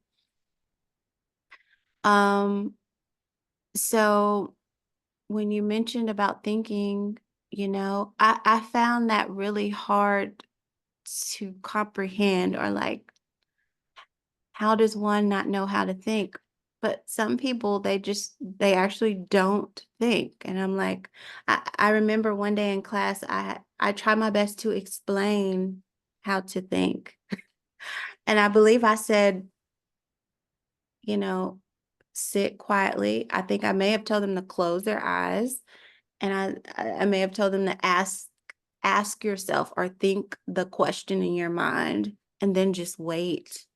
Um, so when you mentioned about thinking, I found that really hard to comprehend, or like, how does one not know how to think? But some people, they actually don't think. And I'm like, I remember one day in class, I tried my best to explain how to think. And I believe I said, you know, sit quietly. I think I may have told them to close their eyes And I may have told them to ask yourself or think the question in your mind and then just wait.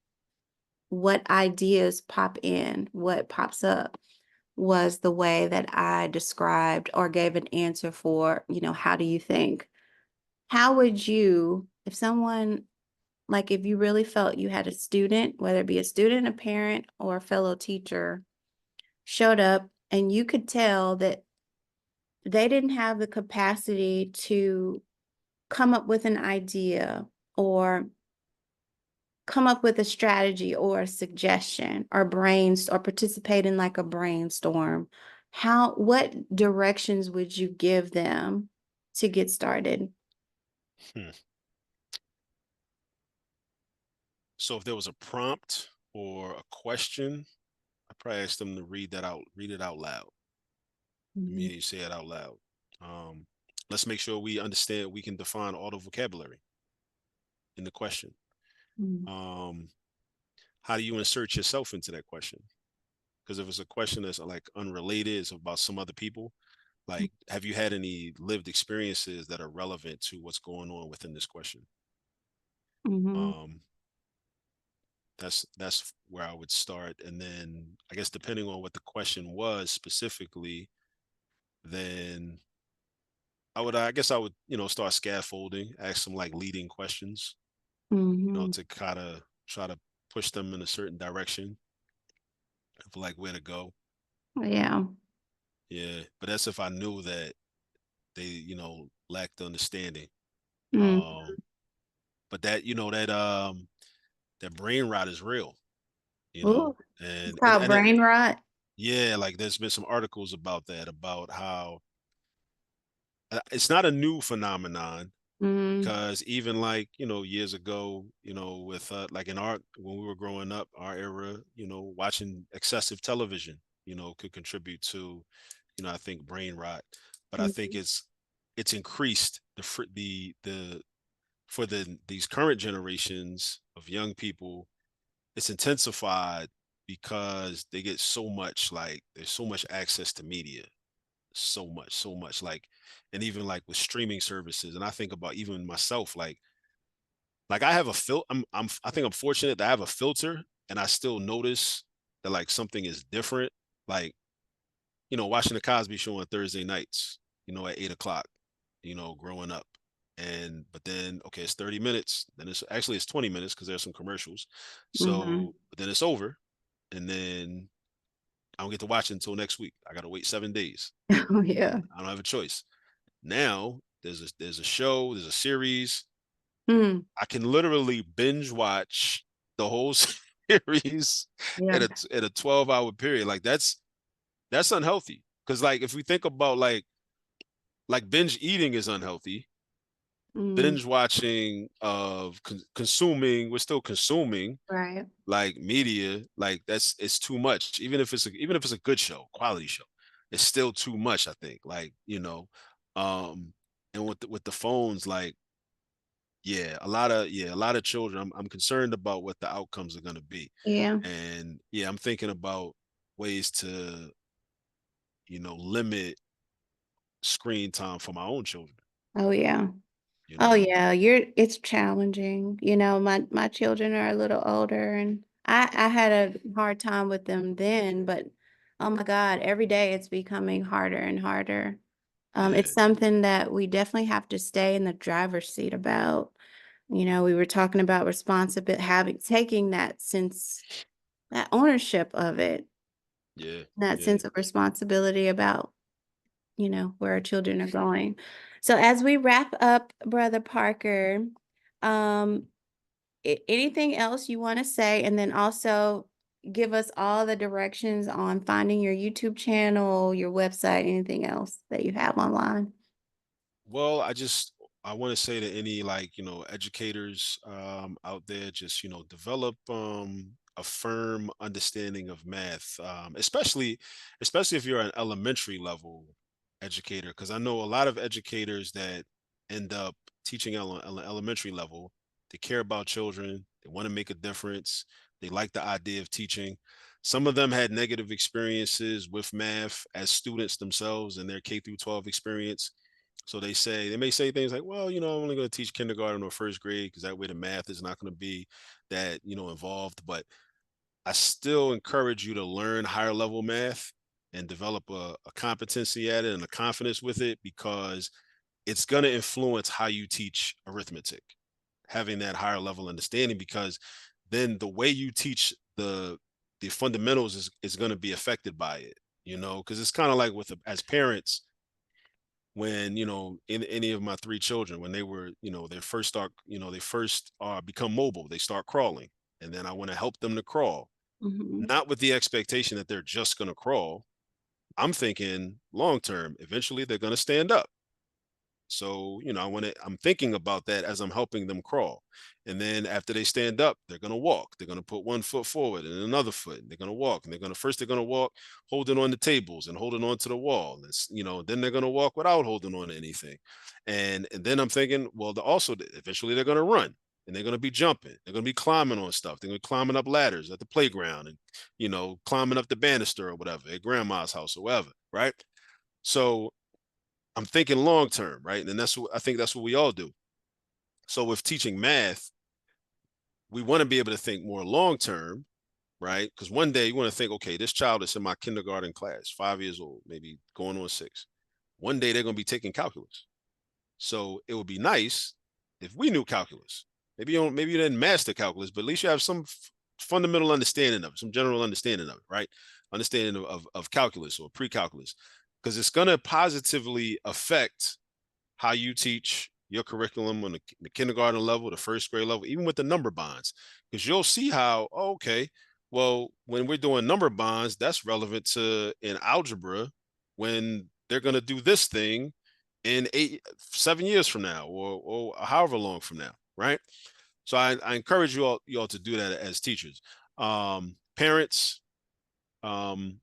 What ideas pop in, what pops up was the way that I described or gave an answer for, how do you think? How would you, if someone, like if you really felt you had a student, whether it be a student, a parent, or a fellow teacher, showed up and you could tell that they didn't have the capacity to come up with an idea or come up with a strategy or a suggestion or or participate in like a brainstorm, what directions would you give them to get started? Hmm. So if there was a prompt or a question, I probably ask them to read it out loud. I Mhm, mean, you say it out loud. Um, let's make sure we understand we can define all the vocabulary in the question. mhm, Um, how do you insert yourself into that question? Because if it's a question that's like unrelated, it's about some other people. Like, have you had any lived experiences that are relevant to what's going on within this question? mhm, Um, that's where I would start, and then I guess depending on what the question was specifically, then I guess I would start scaffolding, ask some like leading questions, mhm. to kind of try to push them in a certain direction of like where to go. Yeah. Yeah, but that's if I knew that they lacked understanding. Mm. Um, but that brain rot is real, Ooh, it's and called brain rot. yeah, like there's been some articles about that, about how it's not a new phenomenon, Mm, because even like years ago, with like in our when we were growing up, our era, watching excessive television could contribute to I think brain rot. But I think mhm, it's increased the for these current generations of young people. It's intensified because they get so much, like there's so much access to media, so much, like, and even like with streaming services. And I think about even myself, like I have a I think I'm fortunate that I have a filter, and I still notice that like something is different. Like, watching the Cosby Show on Thursday nights, at 8 o'clock, growing up. And but then okay, it's 30 minutes. Then it's 20 minutes because there's some commercials. mhm. So but then it's over. And then I don't get to watch it until next week. I gotta wait 7 days. Oh, yeah. I don't have a choice. Now there's a show, there's a series. Mm, I can literally binge watch the whole series yeah. in a 12-hour period. Like that's unhealthy. Because like if we think about like binge eating is unhealthy. Mm, Binge watching of consuming, we're still consuming right. like media, like it's too much. Even if it's a good show, quality show, it's still too much, I think. Like, um and with the phones, like, yeah, a lot of children, I'm concerned about what the outcomes are going to be. Yeah. And yeah, I'm thinking about ways to limit screen time for my own children, Oh, yeah. you Oh know yeah, it's challenging. My children are a little older and I had a hard time with them then, but oh my God, every day it's becoming harder and harder. yeah, It's something that we definitely have to stay in the driver's seat about. We were talking about responsibility, taking that ownership of it, yeah, that yeah. sense of responsibility about, where our children are going. So as we wrap up, Brother Parker, um, anything else you want to say? And then also give us all the directions on finding your YouTube channel, your website, anything else that you have online. Well, I want to say to any, like, educators out there, just, develop a firm understanding of math, especially if you're an elementary level educator, because I know a lot of educators that end up teaching elementary level. They care about children, they want to make a difference, they like the idea of teaching. Some of them had negative experiences with math as students themselves in their K through 12 experience. So they may say things like, well, I'm only going to teach kindergarten or first grade because that way the math is not going to be that, involved. But I still encourage you to learn higher level math and develop a competency at it and a confidence with it, because it's going to influence how you teach arithmetic, having that higher level understanding, because then the way you teach the fundamentals is going to be affected by it, because it's kind of like as parents, when in any of my three children, when they were, they first become mobile, they start crawling, and then I want to help them to crawl, Mhm. not with the expectation that they're just going to crawl. I'm thinking long term, eventually they're going to stand up. So, I'm thinking about that as I'm helping them crawl. And then after they stand up, they're going to walk. They're going to put one foot forward and another foot. And they're going to walk. And they're going to walk holding on to tables and holding on to the wall. Then they're going to walk without holding on to anything. And then I'm thinking, well, eventually they're going to run, and they're going to be jumping. They're going to be climbing on stuff. They're going to be climbing up ladders at the playground, and, climbing up the banister or whatever at grandma's house or whatever. Right. So I'm thinking long term, right? And I think that's what we all do. So with teaching math, we want to be able to think more long term, right? Because one day you want to think, okay, this child is in my kindergarten class, 5 years old, maybe going on 6. One day they're going to be taking calculus. So it would be nice if we knew calculus. Maybe you didn't master calculus, but at least you have some fundamental understanding of it, some general understanding of it, right? Understanding of calculus or pre-calculus, because it's going to positively affect how you teach your curriculum on the kindergarten level, the first grade level, even with the number bonds, because you'll see how, oh, okay, well, when we're doing number bonds, that's relevant to in algebra when they're going to do this thing in 7 years from now, or however long from now, right? So I encourage you all to do that as teachers. Parents, um,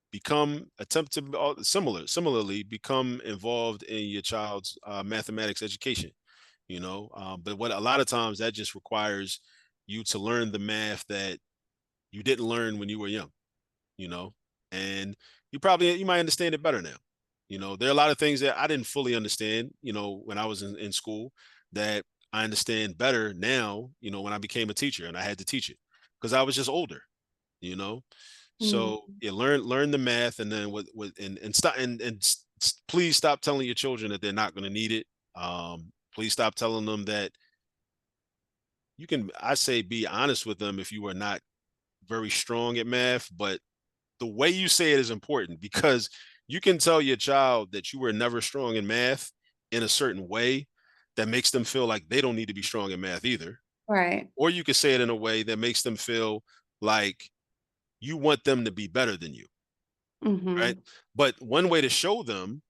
become attempt to similarly become involved in your child's mathematics education, but what a lot of times that just requires you to learn the math that you didn't learn when you were young, you know and you might understand it better now. There are a lot of things that I didn't fully understand, when I was in school, that I understand better now, when I became a teacher and I had to teach it because I was just older, you know so Mhm. yeah, learn the math, and then and stop please stop telling your children that they're not going to need it. Please stop telling them that I say be honest with them if you are not very strong at math, but the way you say it is important, because you can tell your child that you were never strong in math in a certain way that makes them feel like they don't need to be strong in math either. Right. Or you could say it in a way that makes them feel like you want them to be better than you, right? Mhm. But one way to show them,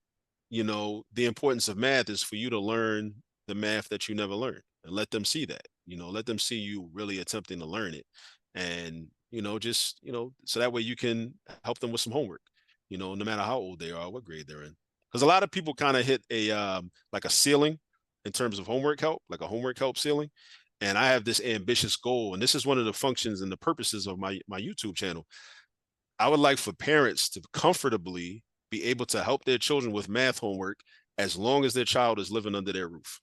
the importance of math is for you to learn the math that you never learned, and let them see that, let them see you really attempting to learn it. And, just, so that way you can help them with some homework, no matter how old they are, what grade they're in. Because a lot of people kind of hit like a ceiling in terms of homework help, like a homework help ceiling. And I have this ambitious goal, and this is one of the functions and the purposes of my YouTube channel. I would like for parents to comfortably be able to help their children with math homework as long as their child is living under their roof.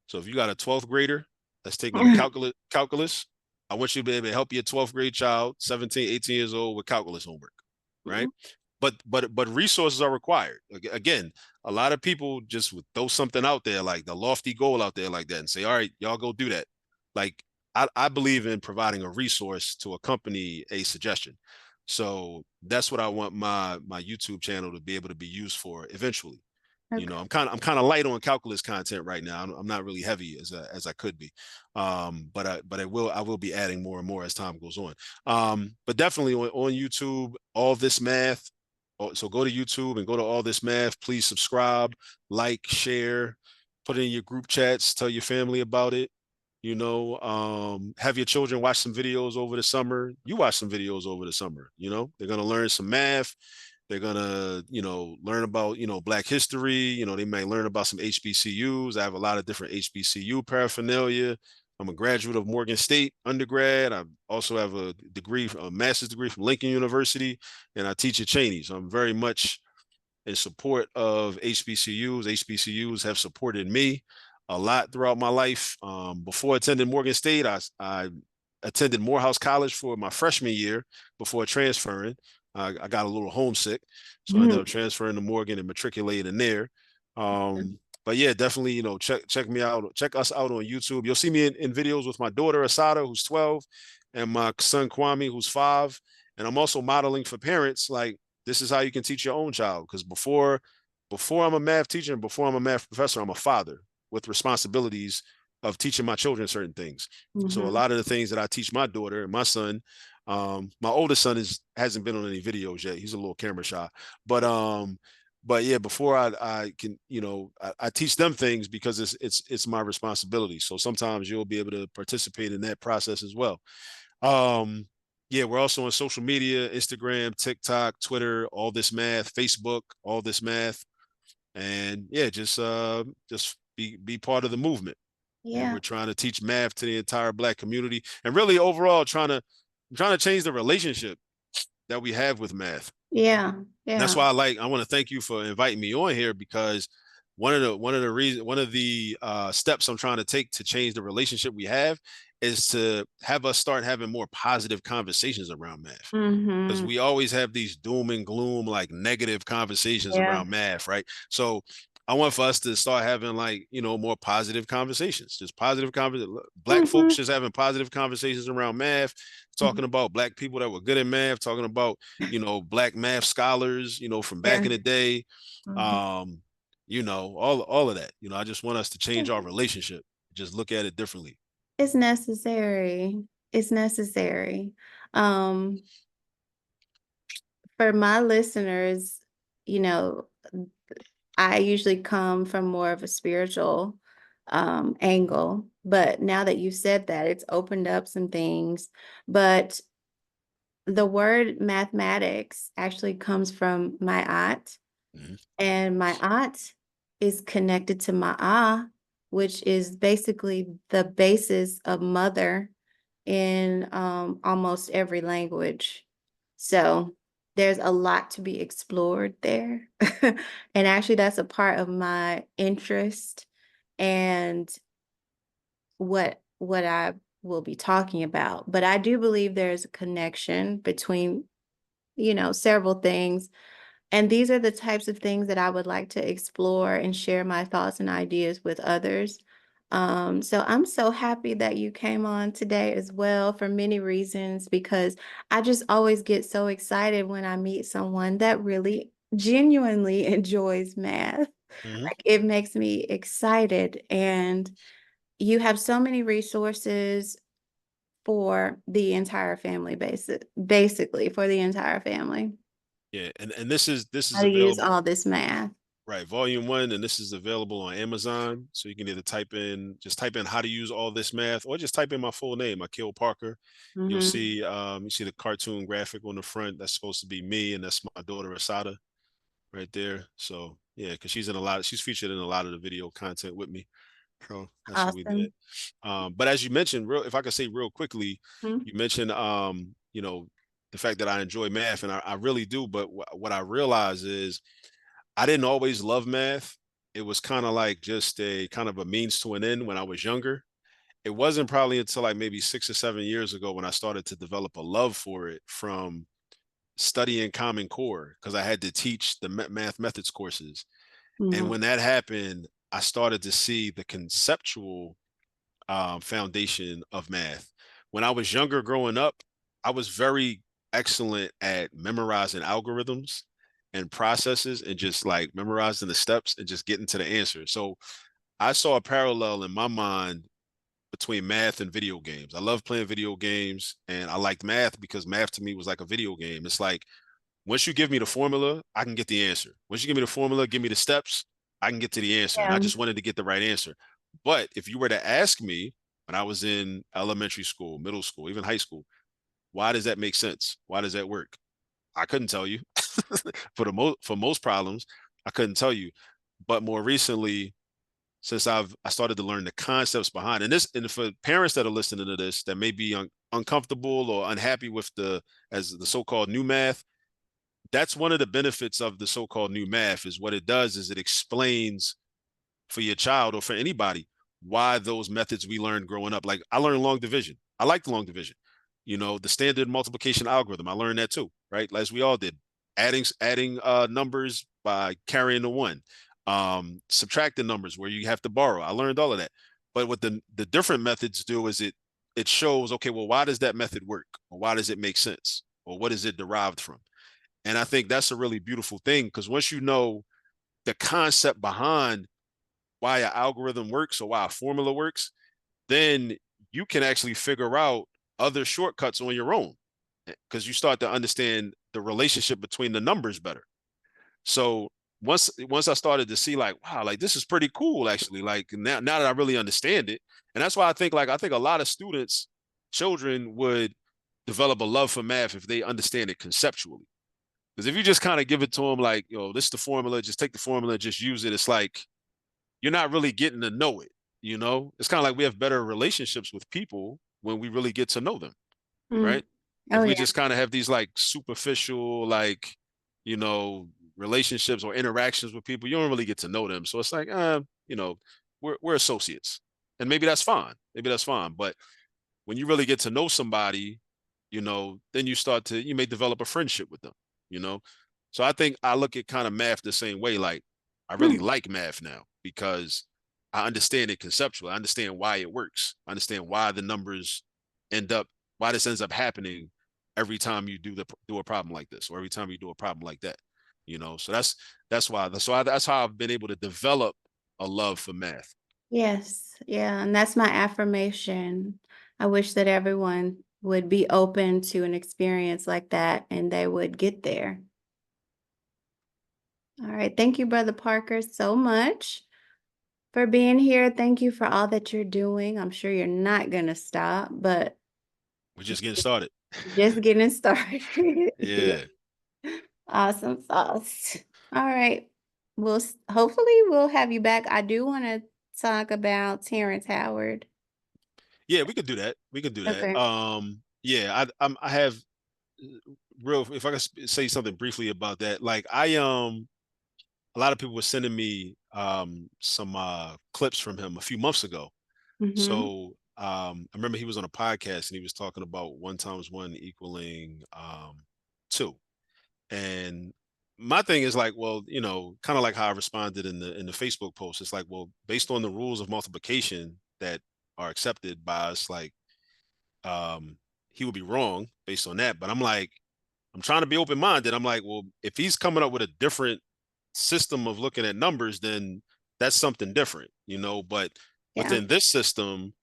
So if you got a 12th grader that's taking a calculus, I want you to be able to help your 12th grade child, 17, 18 years old, with calculus homework, right? Mhm. But resources are required. Again, a lot of people just would throw something out there, like the lofty goal out there like that, and say, all right, y'all go do that. Like, I believe in providing a resource to accompany a suggestion. So that's what I want my YouTube channel to be able to be used for eventually. Okay. I'm kind of light on calculus content right now. I'm not really heavy as I could be, but I will be adding more and more as time goes on. But definitely on YouTube, all this math. So go to YouTube and go to all this math. Please subscribe, like, share, put it in your group chats, tell your family about it. Have your children watch some videos over the summer. You watch some videos over the summer. They're gonna learn some math. They're gonna, learn about, Black history. They might learn about some HBCUs. I have a lot of different HBCU paraphernalia. I'm a graduate of Morgan State undergrad. I also have a degree, a master's degree from Lincoln University, and I teach at Cheney. So I'm very much in support of HBCUs. HBCUs have supported me a lot throughout my life. Before attending Morgan State, I attended Morehouse College for my freshman year before transferring. I got a little homesick, so I ended up Mhm. transferring to Morgan and matriculating there. But yeah, definitely, check me out, check us out on YouTube. You'll see me in videos with my daughter Asada, who's 12, and my son Kwame, who's 5. And I'm also modeling for parents like this is how you can teach your own child. Because before I'm a math teacher and before I'm a math professor, I'm a father with responsibilities of teaching my children certain things. So a Mhm. lot of the things that I teach my daughter and my son, my oldest son hasn't been on any videos yet. He's a little camera shy, but yeah, before I can, I teach them things because it's my responsibility. So sometimes you'll be able to participate in that process as well. Um, yeah, we're also on social media, Instagram, TikTok, Twitter, all this math, Facebook, all this math. And yeah, just be part of the movement. And Yeah. we're trying to teach math to the entire Black community and really overall trying to change the relationship that we have with math. Yeah. That's Yeah. why I want to thank you for inviting me on here because one of the steps I'm trying to take to change the relationship we have is to have us start having more positive conversations around math because Mhm. we always have these doom and gloom, like negative conversations Yeah. around math, right? So I want for us to start having like, more positive conversations, just positive conversations. Black folks Mhm. just having positive conversations around math, Mhm. talking about Black people that were good at math, talking about, Black math scholars, from back Yeah. in the day. Mhm. Um, all of that. I just want us to change our relationship, just look at it differently. It's necessary. It's necessary. Um, for my listeners, you know, I usually come from more of a spiritual angle, but now that you said that, it's opened up some things. But the word mathematics actually comes from my aunt, Mhm. and my aunt is connected to Ma'ah, which is basically the basis of mother in almost every language. So there's a lot to be explored there. And actually, that's a part of my interest and what I will be talking about. But I do believe there's a connection between, several things, and these are the types of things that I would like to explore and share my thoughts and ideas with others. So I'm so happy that you came on today as well for many reasons, because I just always get so excited when I meet someone that really genuinely enjoys math. Mhm. Like, it makes me excited. And you have so many resources for the entire family, basically for the entire family. Yeah, and this is How to use available. all this math. Right, volume 1, and this is available on Amazon. So you can either just type in how to use all this math, or just type in my full name, Akil Parker. Mhm. You see the cartoon graphic on the front. That's supposed to be me, and that's my daughter Asada right there. So yeah, because she's featured in a lot of the video content with me. So that's what we did. Awesome. But as you mentioned, if I could say real quickly, Mhm. you mentioned the fact that I enjoy math, and I really do. But what I realize is I didn't always love math. It was kind of like just a kind of a means to an end when I was younger. It wasn't probably until like maybe 6 or 7 years ago when I started to develop a love for it from studying Common Core because I had to teach the math methods courses. And Mhm. when that happened, I started to see the conceptual foundation of math. When I was younger growing up, I was very excellent at memorizing algorithms and processes and just like memorizing the steps and just getting to the answer. So I saw a parallel in my mind between math and video games. I love playing video games and I liked math because math to me was like a video game. It's like once you give me the formula, I can get the answer. Once you give me the formula, give me the steps, I can get to the answer. And I Yeah. just wanted to get the right answer. But if you were to ask me when I was in elementary school, middle school, even high school, why does that make sense? Why does that work? I couldn't tell you. For most problems, I couldn't tell you. But more recently, since I started to learn the concepts behind. And this, and for parents that are listening to this that may be uncomfortable or unhappy with the as the so-called new math, that's one of the benefits of the so-called new math. Is what it does is it explains for your child or for anybody why those methods we learned growing up. Like I learned long division. I liked long division. The standard multiplication algorithm. I learned that too, right? As we all did. Adding numbers by carrying the one. Subtracting numbers where you have to borrow. I learned all of that. But what the different methods do is it shows, okay, well, why does that method work? Or why does it make sense? Or what is it derived from? And I think that's a really beautiful thing because once you know the concept behind why an algorithm works or why a formula works, then you can actually figure out other shortcuts on your own because you start to understand the relationship between the numbers better. So once I started to see like, wow, like this is pretty cool actually. Like now that I really understand it. And that's why I think a lot of students, children would develop a love for math if they understand it conceptually. Because if you just kind of give it to them like, this is the formula, just take the formula, just use it, it's like you're not really getting to know it. It's kind of like we have better relationships with people when we really get to know them, Mm. right? If Oh we yeah. just kind of have these like superficial, like, you know, relationships or interactions with people, you don't really get to know them. So it's like, we're associates. And maybe that's fine. Maybe that's fine. But when you really get to know somebody, then you may develop a friendship with them, you know? So I think I look at kind of math the same way. Like I really Hmm. like math now because I understand it conceptually. I understand why it works. I understand why the numbers end up, why this ends up happening every time you do a problem like this, or every time you do a problem like that. So that's how I've been able to develop a love for math. Yes. Yeah. And that's my affirmation. I wish that everyone would be open to an experience like that and they would get there. All right. Thank you, Brother Parker, so much for being here. Thank you for all that you're doing. I'm sure you're not going to stop, but We're just getting started. just getting started. Yeah. Yeah. Awesome sauce. All right. Hopefully we'll have you back. I do want to talk about Terrance Howard. Yeah, we could do that. We could do that. Okay. Yeah, I have real. If I could say something briefly about that, like a lot of people were sending me some clips from him a few months ago. Mm-hmm. So I remember he was on a podcast and he was talking about one times one equaling two. And my thing is like, well, kind of like how I responded in the Facebook post. It's like, well, based on the rules of multiplication that are accepted by us, like um, he would be wrong based on that. But I'm like, I'm trying to be open minded. I'm like, well, if he's coming up with a different system of looking at numbers, then that's something different, But Yeah. within this system,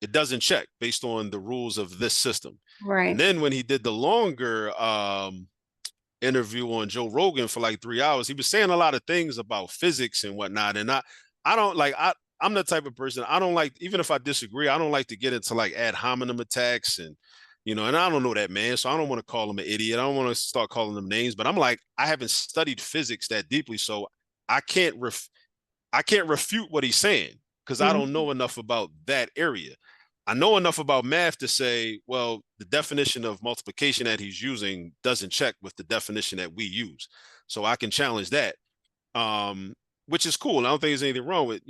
it doesn't check based on the rules of this system. And Right. then when he did the longer interview on Joe Rogan for like 3 hours, he was saying a lot of things about physics and whatnot. And I don't like I'm the type of person I don't like, even if I disagree, I don't like to get into like ad hominem attacks and and I don't know that man, so I don't want to call him an idiot. I don't want to start calling them names, but I'm like, I haven't studied physics that deeply, so I can't I can't refute what he's saying because I don't Mhm. know enough about that area. I know enough about math to say, well, the definition of multiplication that he's using doesn't check with the definition that we use. So I can challenge that, um, which is cool. I don't think there's anything wrong with,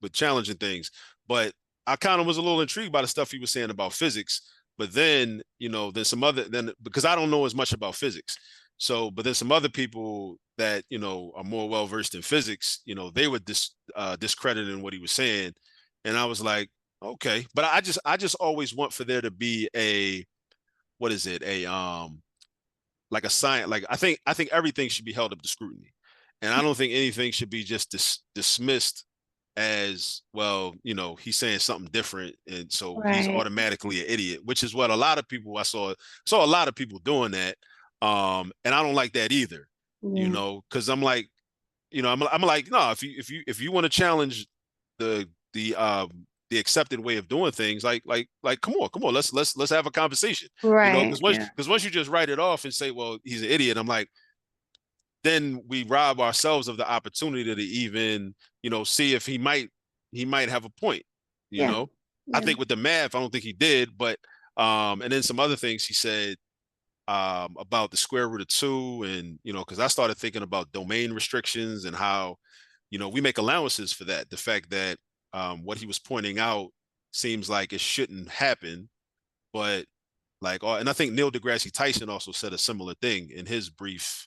with challenging things. But I kind of was a little intrigued by the stuff he was saying about physics. But then, then because I don't know as much about physics. So, but then some other people that, are more well versed in physics, they were discrediting what he was saying. And I was like, okay. But I just always want for there to be what is it? Like a science. Like I think everything should be held up to scrutiny, and I don't think anything should be just dismissed as, well, he's saying something different, and so he's Right. automatically an idiot, which is what a lot of people I saw a lot of people doing that, and I don't like that either, Yeah. because I'm like, I'm like, no, if you want to challenge the the um the accepted way of doing things, like come on, let's have a conversation, Right. because once Yeah. you just write it off and say, well, he's an idiot, I'm like, then we rob ourselves of the opportunity to even, see if he might he might have a point, you Yeah. know. I Yeah. think with the math, I don't think he did, but and then some other things he said about the square root of two, and because I started thinking about domain restrictions and how we make allowances for that. The fact that what he was pointing out seems like it shouldn't happen, but like, and I think Neil deGrasse Tyson also said a similar thing in his brief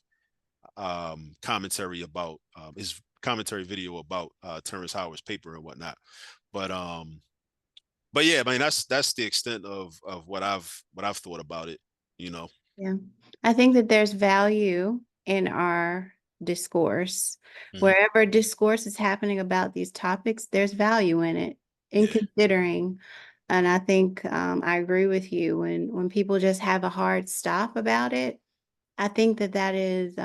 commentary about his commentary video about Terrance Howard's paper and whatnot. But um, but yeah, I mean that's the extent of what I've thought about it. You know. Yeah. I think that there's value in our discourse. Hmm. Wherever discourse is happening about these topics, there's value in it, in Yeah. considering. And I think I agree with you when people just have a hard stop about it. I think that that is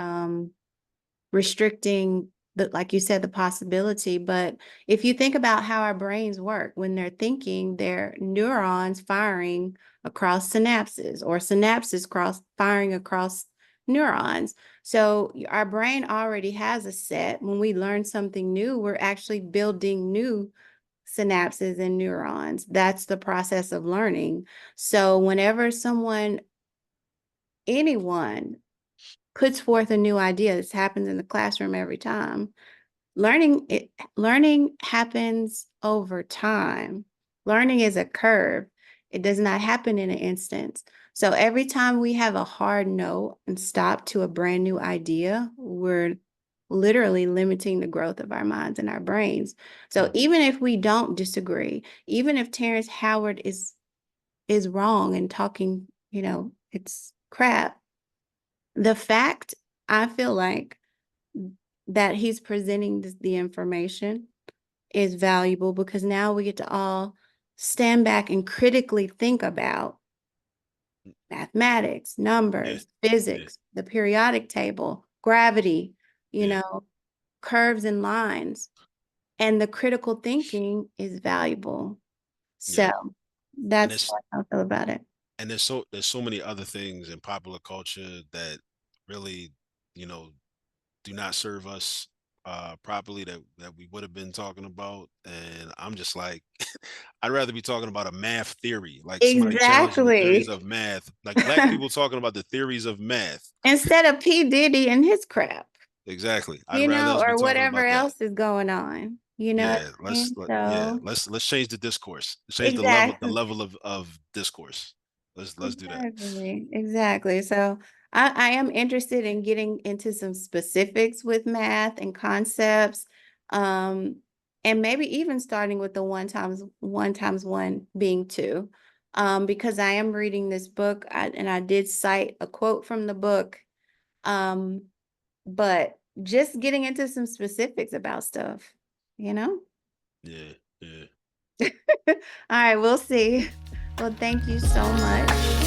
restricting the, like you said, the possibility. But if you think about how our brains work, when they're thinking, they're neurons firing across synapses, or synapses cross firing across neurons. So our brain already has a set. When we learn something new, we're actually building new synapses and neurons. That's the process of learning. So whenever anyone puts forth a new idea, this happens in the classroom every time. Learning happens over time. Learning is a curve. It does not happen in an instant. So every time we have a hard no and stop to a brand new idea, we're literally limiting the growth of our minds and our brains. So even if we don't disagree, even if Terrance Howard is wrong and talking, it's crap, the fact, I feel like, that he's presenting the information is valuable, because now we get to all stand back and critically think about mathematics, Yeah. numbers, Yeah. physics, the periodic table, gravity, you Yeah. know, curves and lines. And the critical thinking is valuable. So Yeah. And that's it's how I feel about it. and there's so many other things in popular culture that really, you know, do not serve us properly that we would have been talking about. And I'm just like, I'd rather be talking about a math theory, like somebody challenging the theories Exactly. of math, like black people talking about the theories of math. Instead of P. Diddy and his crap. Exactly. I'd rather us be Or talking whatever about that. else is going on. You know what Yeah, I mean? yeah, So, let's change the discourse. Let's change the exactly, level of discourse. Let's do that. exactly, exactly. So, I am interested in getting into some specifics with math and concepts, um, and maybe even starting with the one times one being two, because I am reading this book, and I did cite a quote from the book, um, but just getting into some specifics about stuff, you know? Yeah, yeah. All right, we'll see. Well, thank you so much.